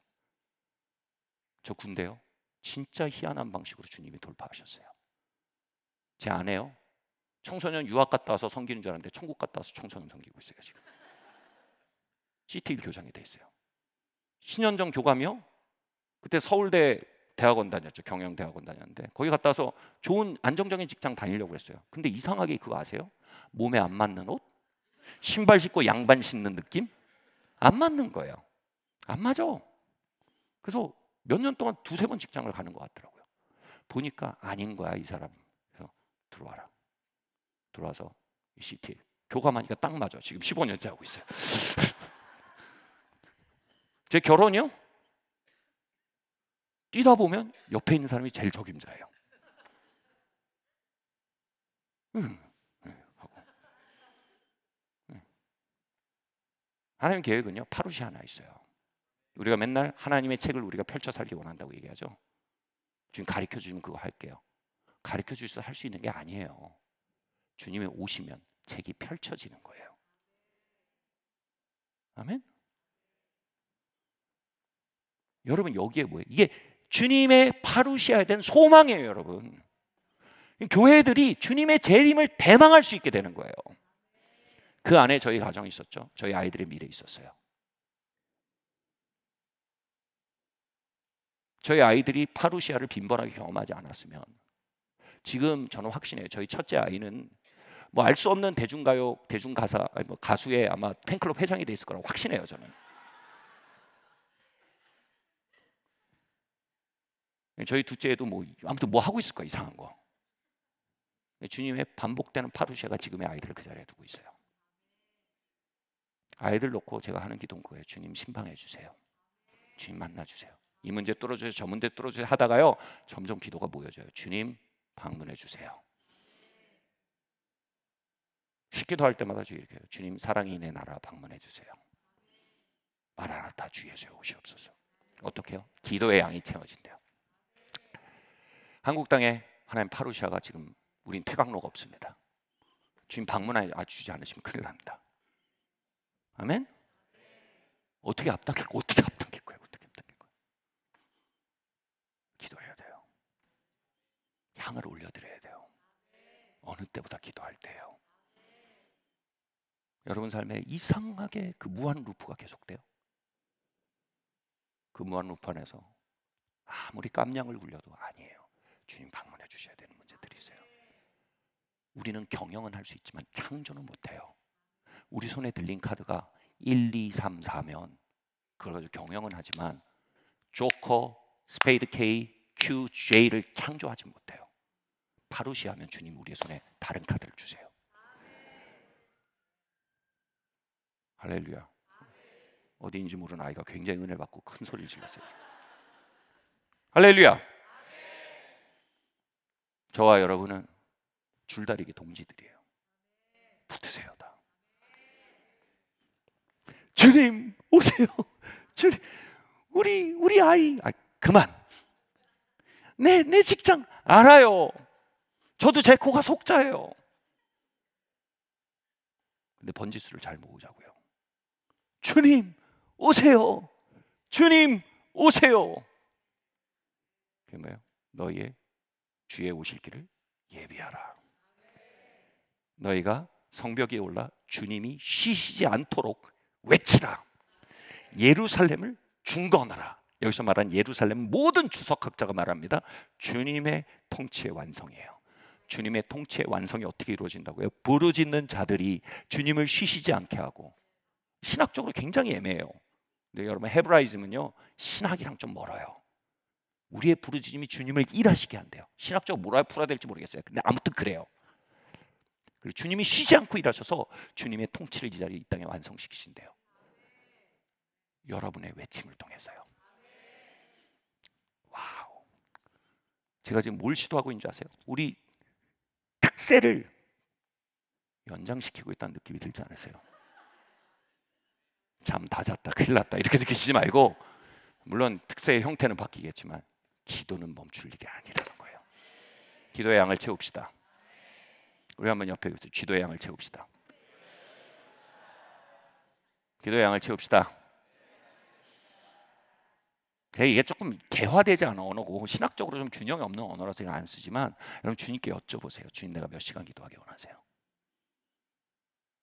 저 군대요, 진짜 희한한 방식으로 주님이 돌파하셨어요. 제 아내요, 청소년 유학 갔다 와서 섬기는 줄 알았는데 천국 갔다 와서 청소년 섬기고 있어요. 지금 CTV 교장이 돼 있어요. 신현정 교감이요, 그때 서울대 대학원 다녔죠. 경영대학원 다녔는데 거기 갔다 와서 좋은 안정적인 직장 다니려고 했어요. 근데 이상하게 그거 아세요? 몸에 안 맞는 옷, 신발 신고 양반 신는 느낌, 안 맞는 거예요. 안 맞아. 그래서 몇 년 동안 2-3번 직장을 가는 것 같더라고요. 보니까 아닌 거야, 이 사람. 그래서 들어와라. 들어와서 CT 교감하니까 딱 맞아. 지금 15년째 하고 있어요. 제 결혼이요, 뛰다 보면 옆에 있는 사람이 제일 적임자예요. 하고. 하나님 계획은요, 파루시 하나 있어요. 우리가 맨날 하나님의 책을 우리가 펼쳐 살기 원한다고 얘기하죠. 지금 가르쳐 주면 그거 할게요. 가르쳐 주셔서 할 수 있는 게 아니에요. 주님이 오시면 책이 펼쳐지는 거예요. 아멘. 여러분, 여기에 뭐예요? 이게 주님의 파루시아에 대한 소망이에요, 여러분. 교회들이 주님의 재림을 대망할 수 있게 되는 거예요. 그 안에 저희 가정이 있었죠. 저희 아이들의 미래 있었어요. 저희 아이들이 파루시아를 빈번하게 경험하지 않았으면 지금 저는 확신해요. 저희 첫째 아이는 뭐 알 수 없는 대중가요, 대중가사, 아니 뭐 가수의 아마 팬클럽 회장이 돼 있을 거라고 확신해요, 저는. 저희 둘째도 뭐 아무튼 뭐 하고 있을 거야, 이상한 거. 주님의 반복되는 파루시아가 지금의 아이들을 그 자리에 두고 있어요. 아이들 놓고 제가 하는 기도는 그거예요. 주님 심방해 주세요. 주님 만나 주세요. 이 문제 뚫어주세요, 저 문제 뚫어주세요 하다가요, 점점 기도가 모여져요. 주님 방문해 주세요. 기도할 때마다 이렇게 해요. 주님 사랑이 내 나라 방문해 주세요. 마라나타 주 예수여 오시옵소서. 어떻게 해요? 기도의 양이 채워진대요. 한국 땅에 하나님 파루시아가 지금 우린 퇴각로가 없습니다. 주님 방문해 주지 않으시면 큰일 납니다. 아멘? 어떻게 앞당길 거예요? 어떻게 앞당길 거예요? 기도해야 돼요. 향을 올려드려야 돼요. 어느 때보다 기도할 때예요. 여러분 삶에 이상하게 그 무한 루프가 계속돼요. 그 무한 루프 안에서 아무리 깜냥을 굴려도 아니에요. 주님 방문해 주셔야 되는 문제들이 있어요. 우리는 경영은 할 수 있지만 창조는 못해요. 우리 손에 들린 카드가 1, 2, 3, 4면 그걸 가지고 경영은 하지만 조커, 스페이드 K, Q, J를 창조하지 못해요. 파루시아면 주님 우리의 손에 다른 카드를 주세요. 할렐루야. 어디인지 모르는 아이가 굉장히 은혜를 받고 큰 소리를 질렀어요. 할렐루야. 저와 여러분은 줄다리기 동지들이에요. 붙으세요 다. 주님 오세요. 주님, 우리 아이, 그만. 내 직장 알아요. 저도 제 코가 속자예요. 근데 번지수를 잘 모으자고요. 주님 오세요. 주님 오세요. 그게 뭐예요? 너희의 주의 오실 길을 예비하라. 너희가 성벽에 올라 주님이 쉬시지 않도록 외치라. 예루살렘을 중건하라. 여기서 말한 예루살렘 모든 주석학자가 말합니다. 주님의 통치의 완성이에요. 주님의 통치의 완성이 어떻게 이루어진다고요? 부르짖는 자들이 주님을 쉬시지 않게 하고. 신학적으로 굉장히 애매해요. 근데 여러분 헤브라이즘은요 신학이랑 좀 멀어요. 우리의 부르짖음이 주님을 일하시게 한대요. 신학적으로 뭐라 풀어야 될지 모르겠어요. 근데 아무튼 그래요. 그리고 주님이 쉬지 않고 일하셔서 주님의 통치를 이 자리에 이 땅에 완성시키신대요. 여러분의 외침을 통해서요. 와우. 제가 지금 뭘 시도하고 있는지 아세요? 우리 특세를 연장시키고 있다는 느낌이 들지 않으세요? 잠 다 잤다, 큰일 났다 이렇게 느끼시지 말고, 물론 특세의 형태는 바뀌겠지만 기도는 멈출 일이 아니라는 거예요. 기도의 양을 채웁시다. 우리 한번 옆에 기도의 양을 채웁시다. 기도의 양을 채웁시다. 이게 조금 개화되지 않은 언어고 신학적으로 좀 균형이 없는 언어라서 제가 안 쓰지만, 여러분 주님께 여쭤보세요. 주님, 내가 몇 시간 기도하기 원하세요?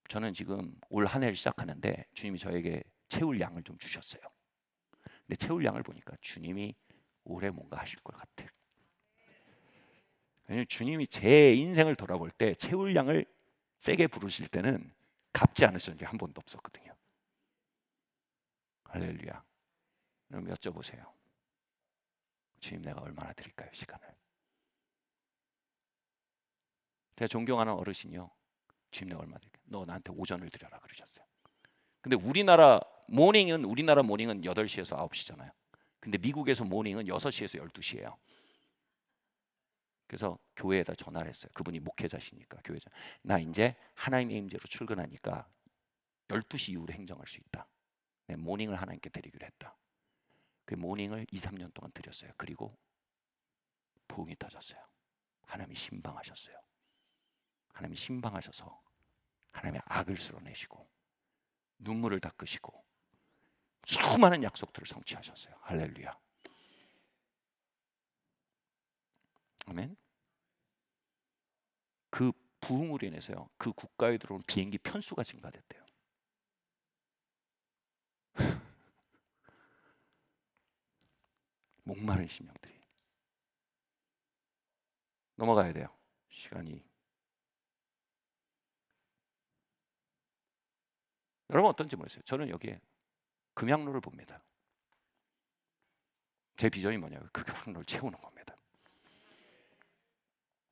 저는 지금 올 한 해를 시작하는데 주님이 저에게 채울 양을 좀 주셨어요. 근데 채울 양을 보니까 주님이 올해 뭔가 하실 것 같아요. 왜냐면 주님이 제 인생을 돌아볼 때 채울 양을 세게 부르실 때는 갚지 않으신 게 한 번도 없었거든요. 할렐루야. 그럼 여쭤보세요. 주님, 내가 얼마나 드릴까요, 시간을? 제가 존경하는 어르신이요, 주님 내가 얼마 드릴까요? 너 나한테 오전을 드려라 그러셨어요. 근데 우리나라 모닝은 8시에서 9시잖아요. 근데 미국에서 모닝은 6시에서 12시예요. 그래서 교회에다 전화를 했어요. 그분이 목회자시니까 교회자. 나 이제 하나님의 임재로 출근하니까 12시 이후로 행정할 수 있다. 내 모닝을 하나님께 드리기로 했다. 그 모닝을 2, 3년 동안 드렸어요. 그리고 부흥이 터졌어요. 하나님이 신방하셨어요. 하나님이 신방하셔서 하나님의 악을 쓸어내시고 눈물을 닦으시고 수많은 약속들을 성취하셨어요. 할렐루야. 아멘. 그 부흥으로 인해서요, 그 국가에 들어온 비행기 편수가 증가됐대요. 목마른 심령들이. 넘어가야 돼요. 시간이. 여러분 어떤지 모르겠어요. 저는 여기에 금양로를 봅니다. 제 비전이 뭐냐면 그 금양로를 채우는 겁니다.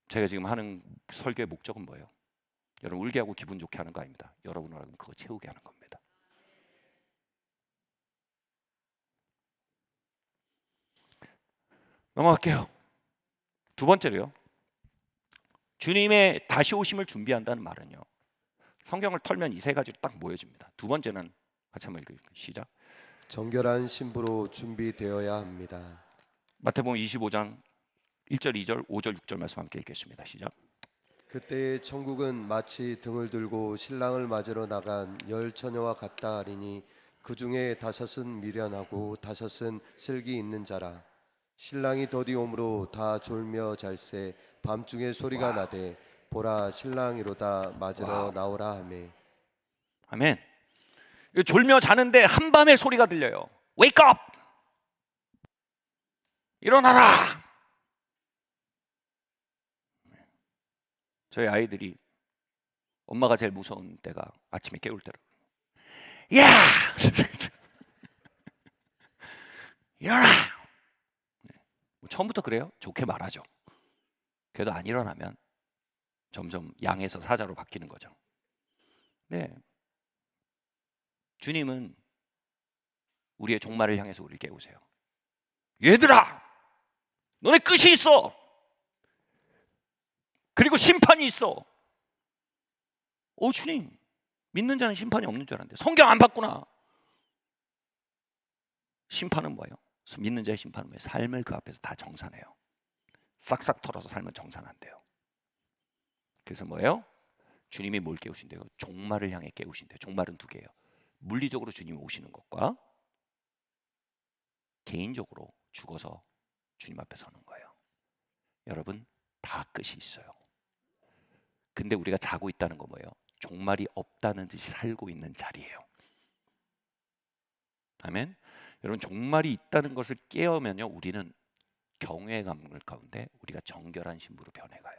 제가 지금 하는 설교의 목적은 뭐예요? 여러분 울게 하고 기분 좋게 하는 거 아닙니다. 여러분을 그거 채우게 하는 겁니다. 넘어갈게요. 두 번째로요, 주님의 다시 오심을 준비한다는 말은요, 성경을 털면 이 세 가지로 딱 모여집니다. 두 번째는 같이 한번 읽을게요. 시작. 정결한 신부로 준비되어야 합니다. 마태복음 25장 1절, 2절, 5절, 6절 말씀 함께 읽겠습니다. 시작. 그때 천국은 마치 등을 들고 신랑을 맞으러 나간 10처녀와 같다 하리니 그 중에 5은 미련하고 5은 슬기 있는 자라. 신랑이 더디 오므로 다 졸며 잘새 밤중에 소리가 나되 보라 신랑이로다 맞으러 나오라 하매. 아멘. 졸며 자는데 한밤에 소리가 들려요. Wake up! 일어나라! 저희 아이들이 엄마가 제일 무서운 때가 아침에 깨울 때라. 야! 일어나! 처음부터 그래요? 좋게 말하죠. 그래도 안 일어나면 점점 양에서 사자로 바뀌는 거죠. 네. 주님은 우리의 종말을 향해서 우리를 깨우세요. 얘들아! 너네 끝이 있어! 그리고 심판이 있어. 주님, 믿는 자는 심판이 없는 줄 알았는데 성경 안 봤구나. 심판은 뭐예요? 믿는 자의 심판은 뭐예요? 삶을 그 앞에서 다 정산해요. 싹싹 털어서 삶은 정산한대요. 그래서 뭐예요? 주님이 뭘 깨우신대요? 종말을 향해 깨우신대요. 종말은 두 개예요. 물리적으로 주님이 오시는 것과 개인적으로 죽어서 주님 앞에 서는 거예요. 여러분, 다 끝이 있어요. 근데 우리가 자고 있다는 거 뭐예요? 종말이 없다는 듯이 살고 있는 자리예요. 아멘. 여러분 종말이 있다는 것을 깨우면요, 우리는 경외감을 가운데 우리가 정결한 신부로 변해가요.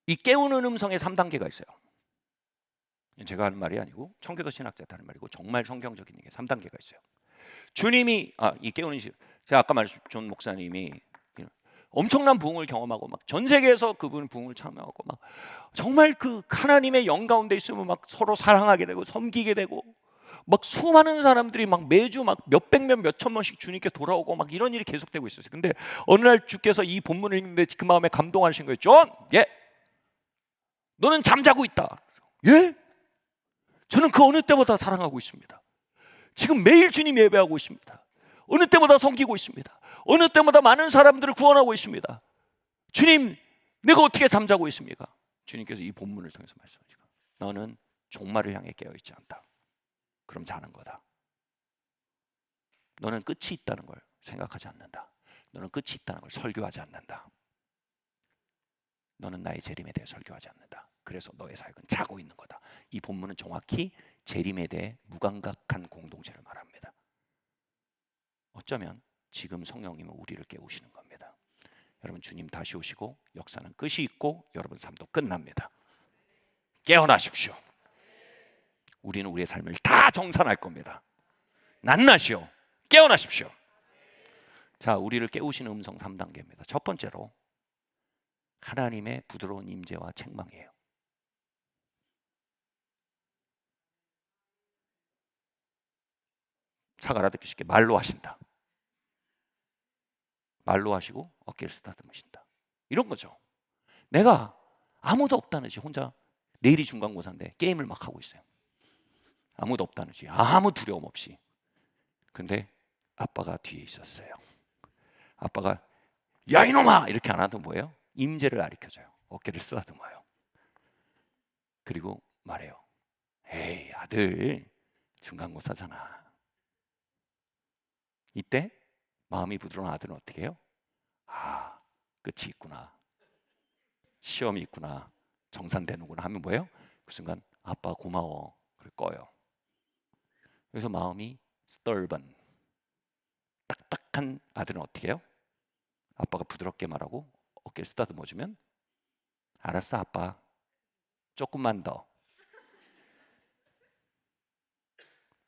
이 깨우는 음성의 3단계가 있어요. 제가 하는 말이 아니고 청교도 신학자가 하는 말이고 정말 성경적인 얘기 3단계가 있어요. 주님이 이 깨우는 제가 아까 말씀 존 목사님이 엄청난 부흥을 경험하고 막 전 세계에서 그분 부흥을 참여하고 막 정말 그 하나님의 영 가운데 있으면 막 서로 사랑하게 되고 섬기게 되고 막 수많은 사람들이 막 매주 막 몇백 명 몇천 명씩 주님께 돌아오고 막 이런 일이 계속되고 있었어요. 근데 어느 날 주께서 이 본문을 읽는데 그 마음에 감동하신 거예요. 존, 너는 잠자고 있다. 예? 저는 그 어느 때보다 사랑하고 있습니다. 지금 매일 주님 예배하고 있습니다. 어느 때보다 섬기고 있습니다. 어느 때보다 많은 사람들을 구원하고 있습니다. 주님, 내가 어떻게 잠자고 있습니까? 주님께서 이 본문을 통해서 말씀하시고, 너는 종말을 향해 깨어있지 않다. 그럼 자는 거다. 너는 끝이 있다는 걸 생각하지 않는다. 너는 끝이 있다는 걸 설교하지 않는다. 너는 나의 재림에 대해 설교하지 않는다. 그래서 너의 사역은 자고 있는 거다. 이 본문은 정확히 재림에 대해 무감각한 공동체를 말합니다. 어쩌면 지금 성령님은 우리를 깨우시는 겁니다. 여러분, 주님 다시 오시고 역사는 끝이 있고 여러분 삶도 끝납니다. 깨어나십시오. 우리는 우리의 삶을 다 정산할 겁니다. 낱낱이요. 깨어나십시오. 자, 우리를 깨우시는 음성 3단계입니다. 첫 번째로 하나님의 부드러운 임재와 책망이에요. 잘 알아듣기 쉽게 말로 하신다. 말로 하시고 어깨를 쓰다듬으신다. 이런 거죠. 내가 아무도 없다는 듯이 혼자, 내일이 중간고사인데 게임을 막 하고 있어요. 아무도 없다는 듯이 아무 두려움 없이. 근데 아빠가 뒤에 있었어요. 아빠가 야 이놈아 이렇게 안 하도 뭐예요? 임재를 가르쳐줘요. 어깨를 쓰다듬어요. 그리고 말해요. 에이 아들 중간고사잖아. 이때 마음이 부드러운 아들은 어떻게 해요? 아 끝이 있구나. 시험이 있구나. 정산되는구나 하면 뭐예요? 그 순간 아빠 고마워. 그걸 꺼요. 그래서 마음이 stubborn, 딱딱한 아들은 어떻게 해요? 아빠가 부드럽게 말하고 어깨를 쓰다듬어주면 알았어 아빠 조금만 더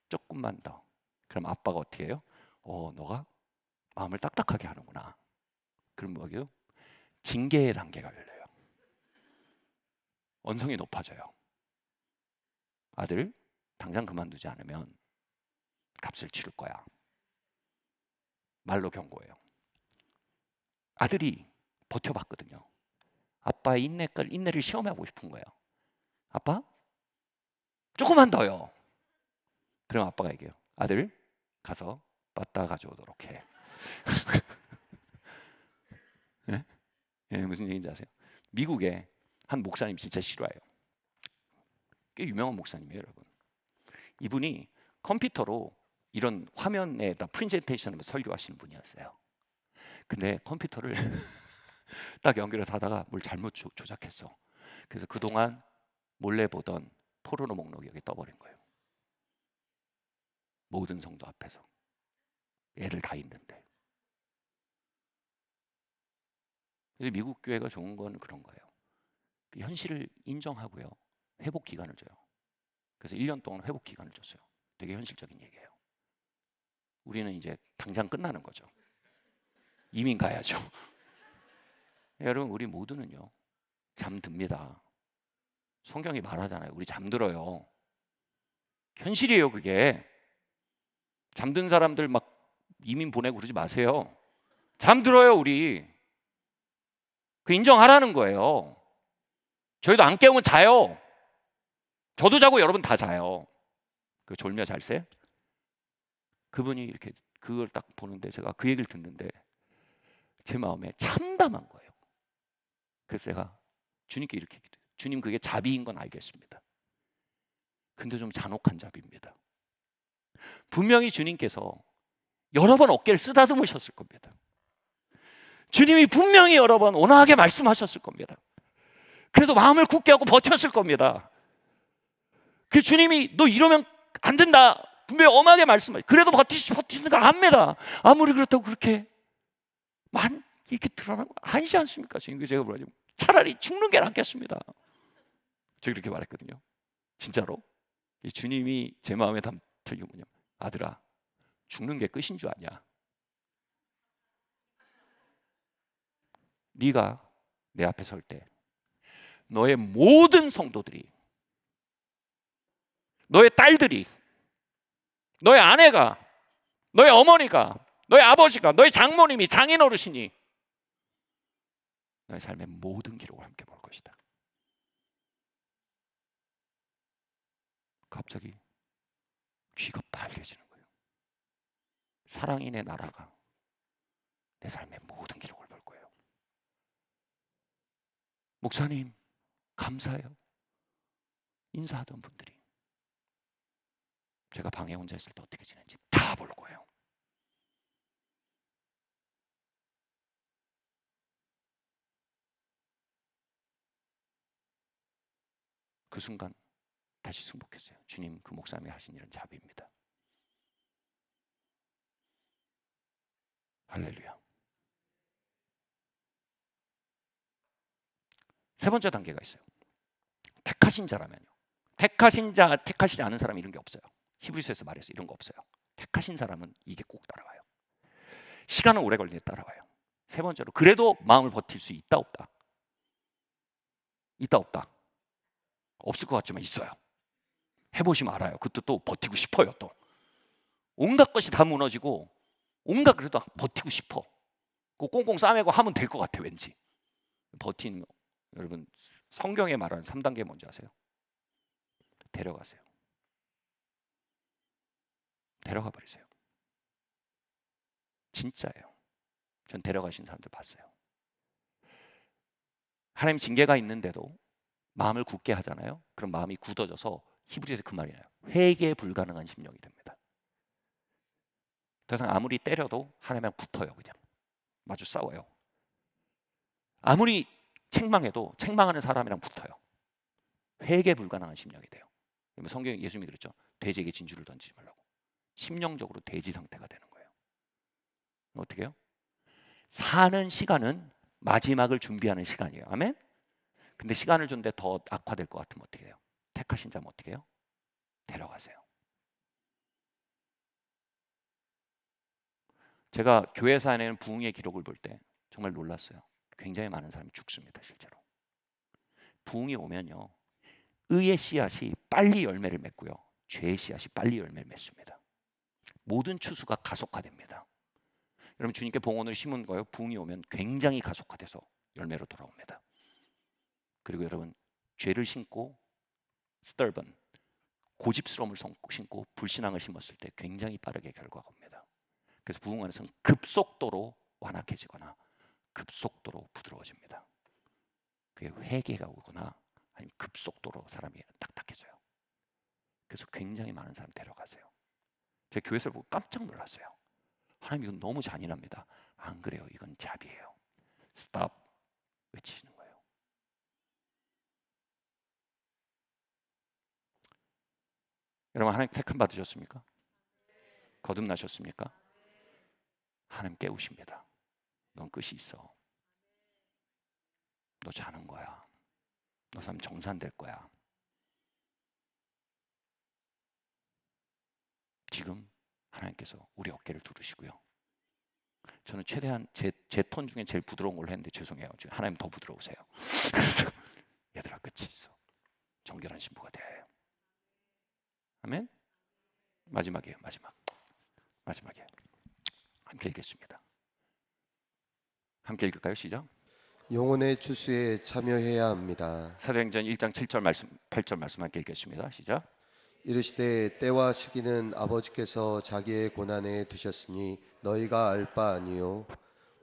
조금만 더. 그럼 아빠가 어떻게 해요? 너가 마음을 딱딱하게 하는구나. 그럼 뭐예요? 징계의 단계가 열려요. 언성이 높아져요. 아들 당장 그만두지 않으면 값을 치를 거야. 말로 경고해요. 아들이 버텨봤거든요. 아빠의 인내를 시험해보고 싶은 거예요. 아빠 조금만 더요. 그럼 아빠가 얘기해요. 아들 가서 빠따 가져오도록 해. 네? 네, 무슨 얘기인지 아세요? 미국에 한 목사님 진짜 싫어해요. 꽤 유명한 목사님이에요, 여러분. 이분이 컴퓨터로 이런 화면에다 프레젠테이션을 설교하시는 분이었어요. 근데 컴퓨터를 딱 연결해서 하다가 뭘 잘못 조작했어. 그래서 그동안 몰래 보던 포르노 목록이 여기 떠버린 거예요. 모든 성도 앞에서. 애들 다 있는데. 그래서 미국 교회가 좋은 건 그런 거예요. 그 현실을 인정하고요. 회복 기간을 줘요. 그래서 1년 동안 회복 기간을 줬어요. 되게 현실적인 얘기예요. 우리는 이제 당장 끝나는 거죠. 이민 가야죠. 여러분 우리 모두는요. 잠듭니다. 성경이 말하잖아요. 우리 잠들어요. 현실이에요 그게. 잠든 사람들 막 이민 보내고 그러지 마세요. 잠들어요 우리. 그 인정하라는 거예요. 저희도 안 깨우면 자요. 저도 자고 여러분 다 자요. 그 졸며 잘세? 그분이 이렇게 그걸 딱 보는데 제가 그 얘기를 듣는데 제 마음에 참담한 거예요. 그래서 제가 주님께 이렇게 얘기해요. 주님 그게 자비인 건 알겠습니다. 근데 좀 잔혹한 자비입니다. 분명히 주님께서 여러 번 어깨를 쓰다듬으셨을 겁니다. 주님이 분명히 여러 번 온화하게 말씀하셨을 겁니다. 그래도 마음을 굳게 하고 버텼을 겁니다. 그 주님이 너 이러면 안 된다 분명히 엄하게 말씀하시. 그래도 버티는 거 압니다. 아무리 그렇다고 그렇게 이렇게 드러나고 아니지 않습니까? 지금 제가 뭐라지? 차라리 죽는 게 낫겠습니다. 저 이렇게 말했거든요. 진짜로 이 주님이 제 마음에 담은 게 뭐냐? 아들아, 죽는 게 끝인 줄 아냐? 네가 내 앞에 설 때 너의 모든 성도들이, 너의 딸들이, 너의 아내가, 너의 어머니가, 너의 아버지가, 너의 장모님이, 장인어르신이 너의 삶의 모든 기록을 함께 볼 것이다. 갑자기 귀가 빨개지는 거예요. 사랑인의 나라가 내 삶의 모든 기록을 볼 거예요. 목사님 감사해요. 인사하던 분들이 제가 방에 혼자 있을 때 어떻게 지내는지 다 볼 거예요. 그 순간 다시 승복했어요. 주님, 그 목사님이 하신 일은 자비입니다. 할렐루야. 세 번째 단계가 있어요. 택하신 자라면요. 택하신 자, 택하시지 않은 사람 이런 게 없어요. 히브리서에서 말했어요. 이런 거 없어요. 택하신 사람은 이게 꼭 따라와요. 시간은 오래 걸리는데 따라와요. 세 번째로 그래도 마음을 버틸 수 있다 없다? 있다 없다? 없을 것 같지만 있어요. 해보시면 알아요. 그것도 또 버티고 싶어요. 또 온갖 것이 다 무너지고 온갖 그래도 버티고 싶어. 그 꽁꽁 싸매고 하면 될 것 같아. 왠지 버티는. 여러분 성경에 말하는 3단계 뭔지 아세요? 데려가세요. 데려가 버리세요. 진짜예요. 전 데려가신 사람들 봤어요. 하나님 징계가 있는데도 마음을 굳게 하잖아요. 그럼 마음이 굳어져서 히브리서에서 그 말이 나요. 회개 불가능한 심령이 됩니다. 더 이상 아무리 때려도 하나님이랑 붙어요. 그냥 마주 싸워요. 아무리 책망해도 책망하는 사람이랑 붙어요. 회개 불가능한 심령이 돼요. 성경에 예수님이 그랬죠. 돼지에게 진주를 던지지 말라고. 심령적으로 돼지 상태가 되는 거예요. 어떻게 해요? 사는 시간은 마지막을 준비하는 시간이에요. 아멘? 근데 시간을 줬는데 더 악화될 것 같으면 어떻게 해요? 택하신 자면 어떻게 해요? 데려가세요. 제가 교회사 안에는 부흥의 기록을 볼 때 정말 놀랐어요. 굉장히 많은 사람이 죽습니다. 실제로. 부흥이 오면요. 의의 씨앗이 빨리 열매를 맺고요. 죄의 씨앗이 빨리 열매를 맺습니다. 모든 추수가 가속화됩니다. 여러분 주님께 봉헌을 심은 거요. 부흥이 오면 굉장히 가속화돼서 열매로 돌아옵니다. 그리고 여러분 죄를 심고 스털번 고집스러움을 심고 불신앙을 심었을 때 굉장히 빠르게 결과가 옵니다. 그래서 부흥 안에서는 급속도로 완악해지거나 급속도로 부드러워집니다. 그게 회개가 오거나 아니면 급속도로 사람이 딱딱해져요. 그래서 굉장히 많은 사람 데려가세요. 제 교회에서 보고 깜짝 놀랐어요. 하나님 이건 너무 잔인합니다. 안 그래요. 이건 자비예요. 스탑 외치시는 거예요. 여러분 하나님 택함 받으셨습니까? 거듭나셨습니까? 하나님 깨우십니다. 넌 끝이 있어. 너 자는 거야. 너 삶 정산될 거야. 지금 하나님께서 우리 어깨를 두르시고요. 저는 최대한 제 톤 중에 제일 부드러운 걸로 했는데 죄송해요. 지금 하나님 더 부드러우세요. 그래서 얘들아 끝이 있어. 정결한 신부가 되어야 해요. 아멘. 마지막이에요. 마지막이에요. 함께 읽겠습니다. 함께 읽을까요? 시작. 영혼의 추수에 참여해야 합니다. 사도행전 1장 7절 말씀 8절 말씀 함께 읽겠습니다. 시작. 이르시되 때와 시기는 아버지께서 자기의 고난에 두셨으니 너희가 알 바 아니요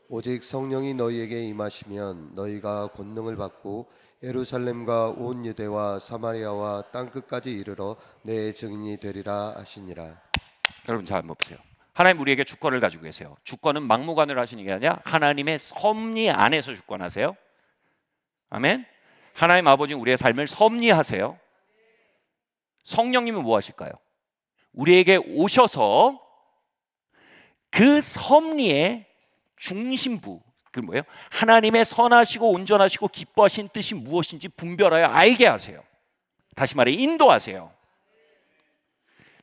오직 성령이 너희에게 임하시면 너희가 권능을 받고 예루살렘과 온 유대와 사마리아와 땅 끝까지 이르러 내 증인이 되리라 하시니라. 여러분 잘 보세요. 하나님 우리에게 주권을 가지고 계세요. 주권은 막무가내로 하시는 게 아니라 하나님의 섭리 안에서 주권하세요. 아멘. 하나님 아버지는 우리의 삶을 섭리하세요. 성령님은 뭐 하실까요? 우리에게 오셔서 그 섭리의 중심부, 그 뭐예요? 하나님의 선하시고 온전하시고 기뻐하신 뜻이 무엇인지 분별하여 알게 하세요. 다시 말해 인도하세요.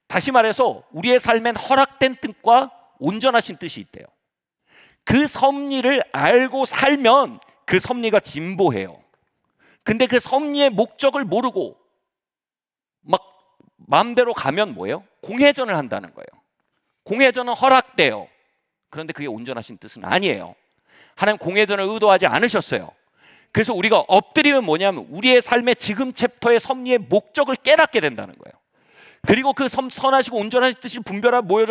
다시 말해서 우리의 삶엔 허락된 뜻과 온전하신 뜻이 있대요. 그 섭리를 알고 살면 그 섭리가 진보해요. 근데 그 섭리의 목적을 모르고 막 마음대로 가면 뭐예요? 공회전을 한다는 거예요. 공회전은 허락돼요. 그런데 그게 온전하신 뜻은 아니에요. 하나님 공회전을 의도하지 않으셨어요. 그래서 우리가 엎드리면 뭐냐면 우리의 삶의 지금 챕터의 섭리의 목적을 깨닫게 된다는 거예요. 그리고 그 선하시고 온전하신 뜻을 분별하고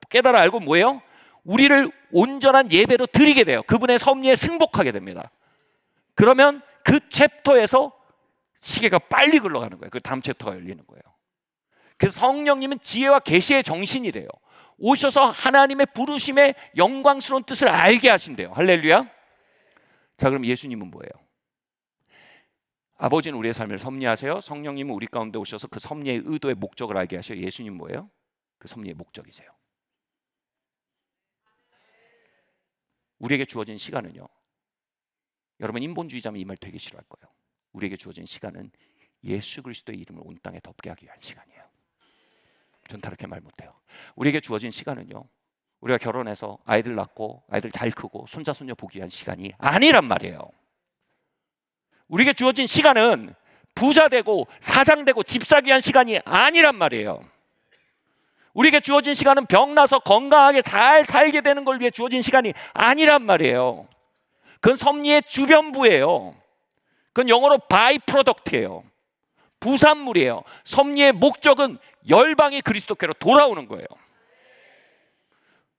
깨달아 알고 뭐예요? 우리를 온전한 예배로 드리게 돼요. 그분의 섭리에 승복하게 됩니다. 그러면 그 챕터에서 시계가 빨리 흘러가는 거예요. 그 다음 챕터가 열리는 거예요. 그래서 성령님은 지혜와 계시의 정신이래요. 오셔서 하나님의 부르심의 영광스러운 뜻을 알게 하신대요. 할렐루야. 자, 그럼 예수님은 뭐예요? 아버지는 우리의 삶을 섭리하세요. 성령님은 우리 가운데 오셔서 그 섭리의 의도의 목적을 알게 하셔요. 예수님 뭐예요? 그 섭리의 목적이세요. 우리에게 주어진 시간은요, 여러분 인본주의자면 이 말 되게 싫어할 거예요. 우리에게 주어진 시간은 예수 그리스도의 이름을 온 땅에 덮게 하기 위한 시간이에요. 전 다르게 말 못해요. 우리에게 주어진 시간은요, 우리가 결혼해서 아이들 낳고 아이들 잘 크고 손자 손녀 보기 위한 시간이 아니란 말이에요. 우리에게 주어진 시간은 부자 되고 사장 되고 집 사기 위한 시간이 아니란 말이에요. 우리에게 주어진 시간은 병 나서 건강하게 잘 살게 되는 걸 위해 주어진 시간이 아니란 말이에요. 그건 섭리의 주변부예요. 그건 영어로 바이 프로덕트예요. 부산물이에요. 섭리의 목적은 열방이 그리스도께로 돌아오는 거예요.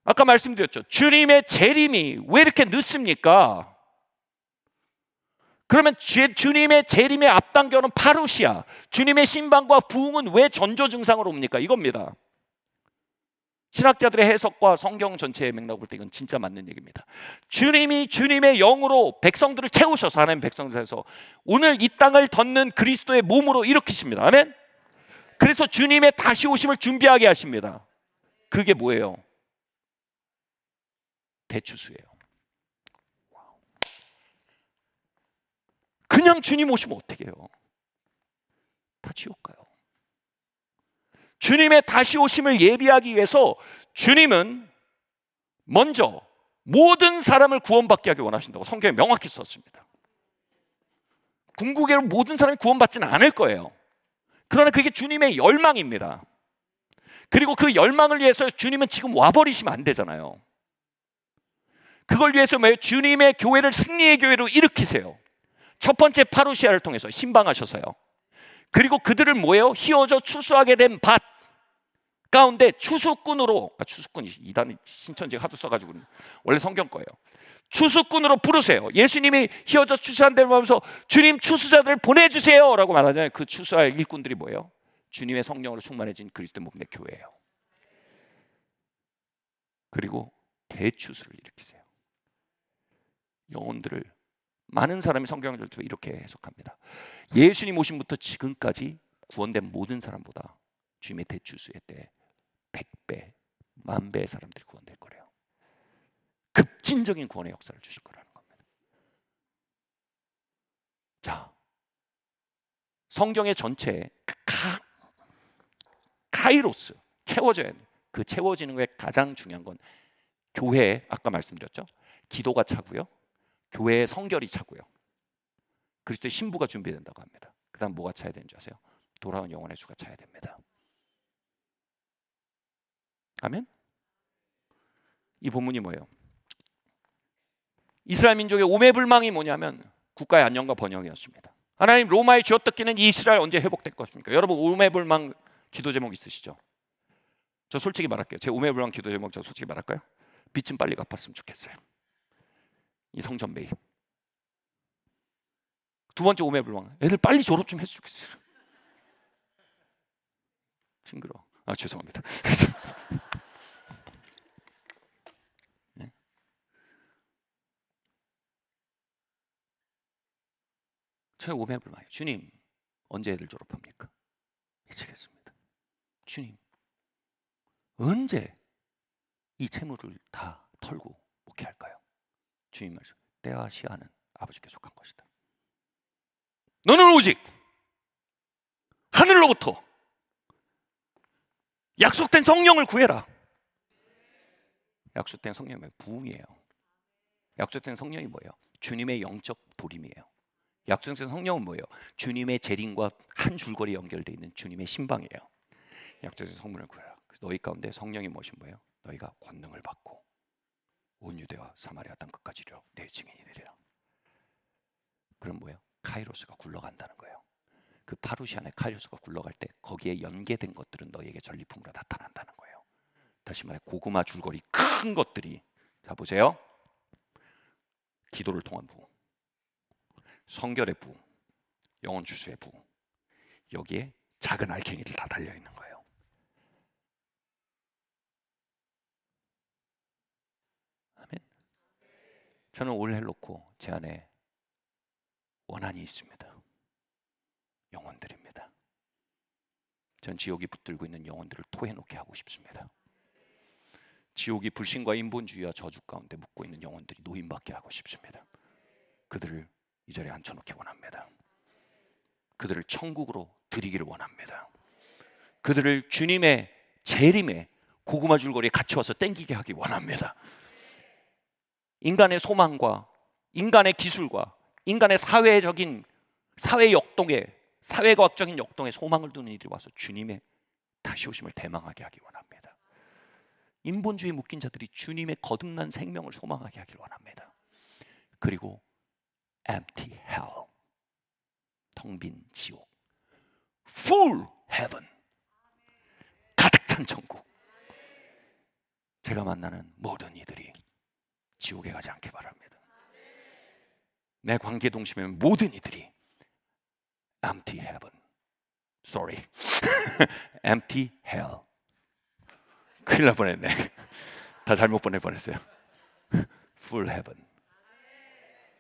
아까 말씀드렸죠. 주님의 재림이 왜 이렇게 늦습니까? 그러면 주님의 재림에 앞당겨는 파루시아, 주님의 신방과 부흥은 왜 전조 증상으로 옵니까? 이겁니다. 신학자들의 해석과 성경 전체의 맥락을 볼 때 이건 진짜 맞는 얘기입니다. 주님이 주님의 영으로 백성들을 채우셔서 하나님 백성들에서 오늘 이 땅을 덮는 그리스도의 몸으로 일으키십니다. 아멘. 그래서 주님의 다시 오심을 준비하게 하십니다. 그게 뭐예요? 대추수예요. 그냥 주님 오시면 어떻게 해요? 다 지옥 가요. 주님의 다시 오심을 예비하기 위해서 주님은 먼저 모든 사람을 구원받게 하기 원하신다고 성경에 명확히 썼습니다. 궁극적으로 모든 사람이 구원받지는 않을 거예요. 그러나 그게 주님의 열망입니다. 그리고 그 열망을 위해서 주님은 지금 와버리시면 안 되잖아요. 그걸 위해서 주님의 교회를 승리의 교회로 일으키세요. 첫 번째 파루시아를 통해서 신방하셔서요. 그리고 그들을 뭐예요? 휘어져 추수하게 된 밭 가운데 추수꾼으로, 추수꾼이 이단 신천지가 하도 써가지고 원래 성경 거예요. 추수꾼으로 부르세요. 예수님이 휘어져 추수한 데를 보면서 주님 추수자들을 보내주세요 라고 말하잖아요. 그 추수할 일꾼들이 뭐예요? 주님의 성령으로 충만해진 그리스도 몸의 교회예요. 그리고 대추수를 일으키세요. 영혼들을 많은 사람이 성경을 이렇게 해석합니다. 예수님 오심부터 지금까지 구원된 모든 사람보다 주님의 대추수의 때 100배, 10,000배의 사람들이 구원될 거래요. 급진적인 구원의 역사를 주실 거라는 겁니다. 자, 성경의 전체에 카이로스, 채워져야 돼요. 그 채워지는 거에 가장 중요한 건 교회에, 아까 말씀드렸죠, 기도가 차고요, 교회의 성결이 차고요, 그리스도의 신부가 준비된다고 합니다. 그 다음 뭐가 차야 되는지 아세요? 돌아온 영혼의 수가 차야 됩니다. 아멘? 이 본문이 뭐예요? 이스라엘 민족의 오매불망이 뭐냐면 국가의 안녕과 번영이었습니다. 하나님 로마에 쥐어뜯기는 이 이스라엘 언제 회복될 것입니까? 여러분 오매불망 기도 제목 있으시죠? 저 솔직히 말할게요. 제 오매불망 기도 제목 저 솔직히 말할까요? 빚 좀 빨리 갚았으면 좋겠어요. 이 성전 매입. 두 번째 오매불망. 애들 빨리 졸업 좀 했으면 좋겠어요. 징그러. 아 죄송합니다. 네. 저희 오매불 많이. 주님 언제 애들 졸업합니까? 미치겠습니다. 주님 언제 이 채무를 다 털고 목회할까요? 주님 말씀, 때와 시간은 아버지께 속한 것이다. 너는 오직 하늘로부터 약속된 성령을 구해라. 약속된 성령이 뭐예요? 부흥이에요. 약속된 성령이 뭐예요? 주님의 영적 도림이에요. 약속된 성령은 뭐예요? 주님의 재림과 한 줄거리 연결되어 있는 주님의 신방이에요. 약속된 성령을 구해라. 그래서 너희 가운데 성령이 무엇인 거예요? 너희가 권능을 받고 온 유대와 사마리아 땅 끝까지 이르러 내 증인이 되리라. 그럼 뭐예요? 카이로스가 굴러간다는 거예요. 그 파루시안의 카이로스가 굴러갈 때 거기에 연계된 것들은 너희에게 전리품으로 나타난다는 거예요. 다시 말해 고구마 줄거리 큰 것들이, 자 보세요. 기도를 통한 부흥, 성결의 부흥, 영혼 추수의 부흥, 여기에 작은 알갱이들 다 달려 있는 거예요. 아멘. 저는 올해 놓고 제 안에 원한이 있습니다. 영혼들입니다. 전 지옥이 붙들고 있는 영혼들을 토해놓게 하고 싶습니다. 지옥이 불신과 인본주의와 저주 가운데 묻고 있는 영혼들이 노임받게 하고 싶습니다. 그들을 이 자리에 앉혀놓기 원합니다. 그들을 천국으로 드리기를 원합니다. 그들을 주님의 재림에 고구마 줄거리에 같이 와서 땡기게 하기 원합니다. 인간의 소망과 인간의 기술과 인간의 사회 역동에, 사회과학적인 역동에 소망을 두는 이들이 와서 주님의 다시 오심을 대망하게 하기 원합니다. 인본주의에 묶인 자들이 주님의 거듭난 생명을 소망하게 하길 원합니다. 그리고 empty hell, 텅 빈 지옥, full heaven, 가득 찬 천국. 제가 만나는 모든 이들이 지옥에 가지 않게 바랍니다. 내 관계 동심의 모든 이들이 empty heaven, sorry, empty hell. 큰일 날 뻔했네. 다 잘못 보내버렸어요. full heaven,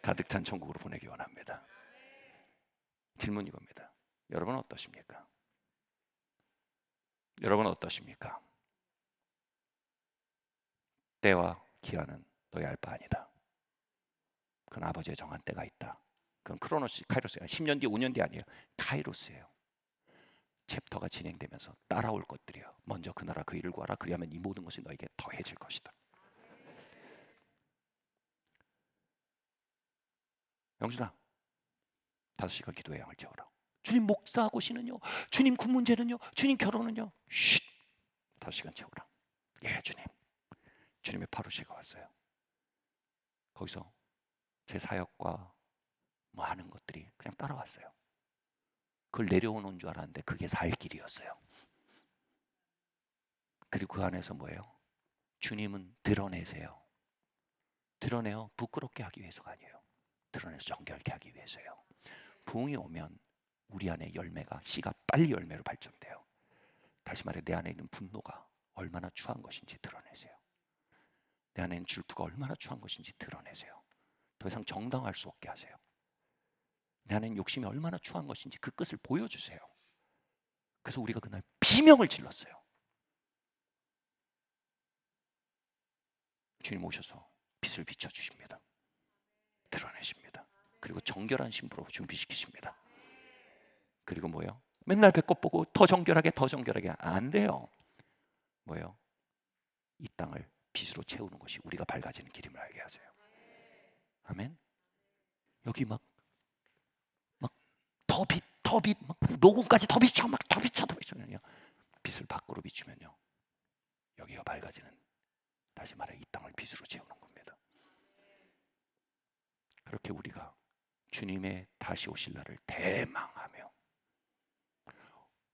가득 찬 천국으로 보내기 원합니다. 질문 이겁니다. 여러분은 어떠십니까? 여러분은 어떠십니까? 때와 기한은 너희 알 바 아니다. 그건 아버지의 정한 때가 있다. 그건 크로노스, 카이로스예요. 10년 뒤, 5년 뒤 아니에요. 카이로스예요. 챕터가 진행되면서 따라올 것들이요. 먼저 그 나라 그 일을 구하라. 그리하면 이 모든 것이 너에게 더해질 것이다. 영준아, 5시간 기도의 양을 채워라. 주님 목사하고 시는요. 주님 군 문제는요. 주님 결혼은요. 쉿! 5시간 채워라. 예, 주님. 주님의 파루시가 왔어요. 거기서 제 사역과 뭐 하는 것들이 그냥 따라왔어요. 그걸 내려오는 줄 알았는데 그게 살 길이었어요. 그리고 그 안에서 뭐예요? 주님은 드러내세요. 드러내요. 부끄럽게 하기 위해서가 아니에요. 드러내서 정결케 하기 위해서요. 부흥이 오면 우리 안에 열매가, 씨가 빨리 열매로 발전돼요. 다시 말해 내 안에 있는 분노가 얼마나 추한 것인지 드러내세요. 내 안에 있는 질투가 얼마나 추한 것인지 드러내세요. 더 이상 정당할 수 없게 하세요. 내 안에 있는 욕심이 얼마나 추한 것인지 그 끝을 보여주세요. 그래서 우리가 그날 비명을 질렀어요. 주님 오셔서 빛을 비춰주십니다. 드러내십니다. 그리고 정결한 신부로 준비시키십니다. 그리고 뭐예요? 맨날 배꼽 보고 더 정결하게 안 돼요. 뭐예요? 이 땅을 빛으로 채우는 것이 우리가 밝아지는 길임을 알게 하세요. 아멘. 여기 막 더 빛, 막 노공까지 더 비춰, 더 비추면요. 빛을 밖으로 비추면요. 여기가 밝아지는, 다시 말해 이 땅을 빛으로 채우는 겁니다. 그렇게 우리가 주님의 다시 오실 날을 대망하며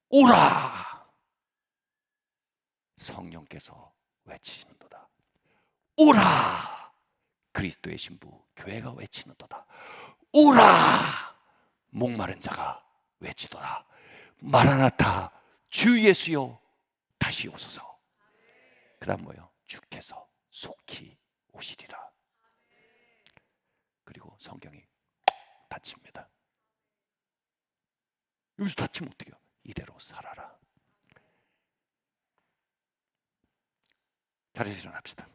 오라! 성령께서 외치시는도다. 오라! 그리스도의 신부 교회가 외치는도다. 오라! 목마른 자가 외치도다. 마라나타 주 예수여 다시 오소서. 그 다음 뭐예요? 주께서 속히 오시리라. 그리고 성경이 닫힙니다. 여기서 다치면 어떡해요? 이대로 살아라. 자리에서 일어납시다.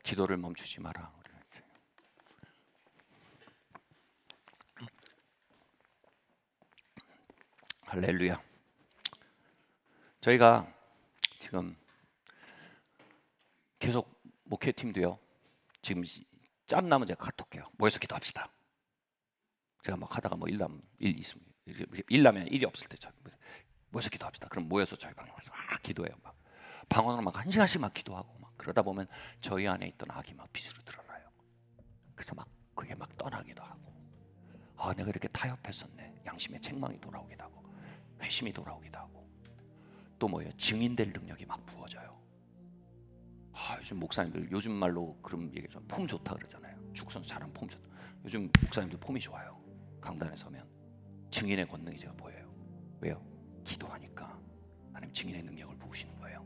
기도를 멈추지 마라. 할렐루야. 저희가 지금 계속 목회팀도요. 지금 짬 나면 제가 카톡해요. 모여서 기도합시다. 제가 막 하다가 뭐 일 있으면 일 나면 일이 없을 때 모여서 기도합시다. 그럼 모여서 저희 방에 와서 기도해요. 막 방언으로 막 1시간씩 막 기도하고 막 그러다 보면 저희 안에 있던 악이 막 빛으로 드러나요. 그래서 막 그게 막 떠나기도 하고, 내가 이렇게 타협했었네. 양심의 책망이 돌아오기도 하고, 회심이 돌아오기도 하고, 또 뭐예요? 증인될 능력이 막 부어져요. 요즘 목사님들 요즘 말로 그런 얘기죠. 폼 좋다 그러잖아요. 축구선수 잘하면 폼 좋다. 요즘 목사님들 폼이 좋아요. 강단에 서면 증인의 권능이 제가 보여요. 왜요? 기도하니까 하나님 증인의 능력을 부으시는 거예요.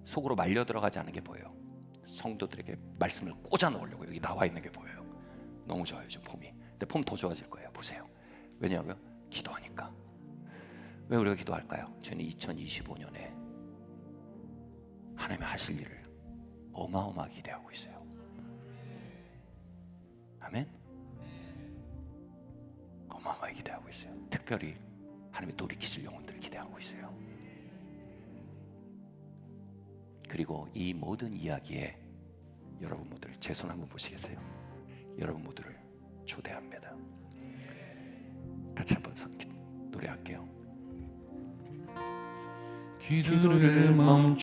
속으로 말려 들어가지 않은 게 보여요. 성도들에게 말씀을 꽂아 넣으려고 여기 나와 있는 게 보여요. 너무 좋아요 지금 폼이. 근데 폼 더 좋아질 거예요. 보세요. 왜냐하면 기도하니까. 왜 우리가 기도할까요? 저는 2025년에 하나님이 하실 일을 어마어마하게 기대하고 있어요. 아멘. 어마어마하게 기대하고 있어요. 특별히 하나님이 돌이키실 영혼들을 기대하고 있어요. 그리고 이 모든 이야기에 여러분 모두를 제 손 한번 보시겠어요? 여러분 모두를 초대합니다. 같이 한번 노래할게요. 기도를 멈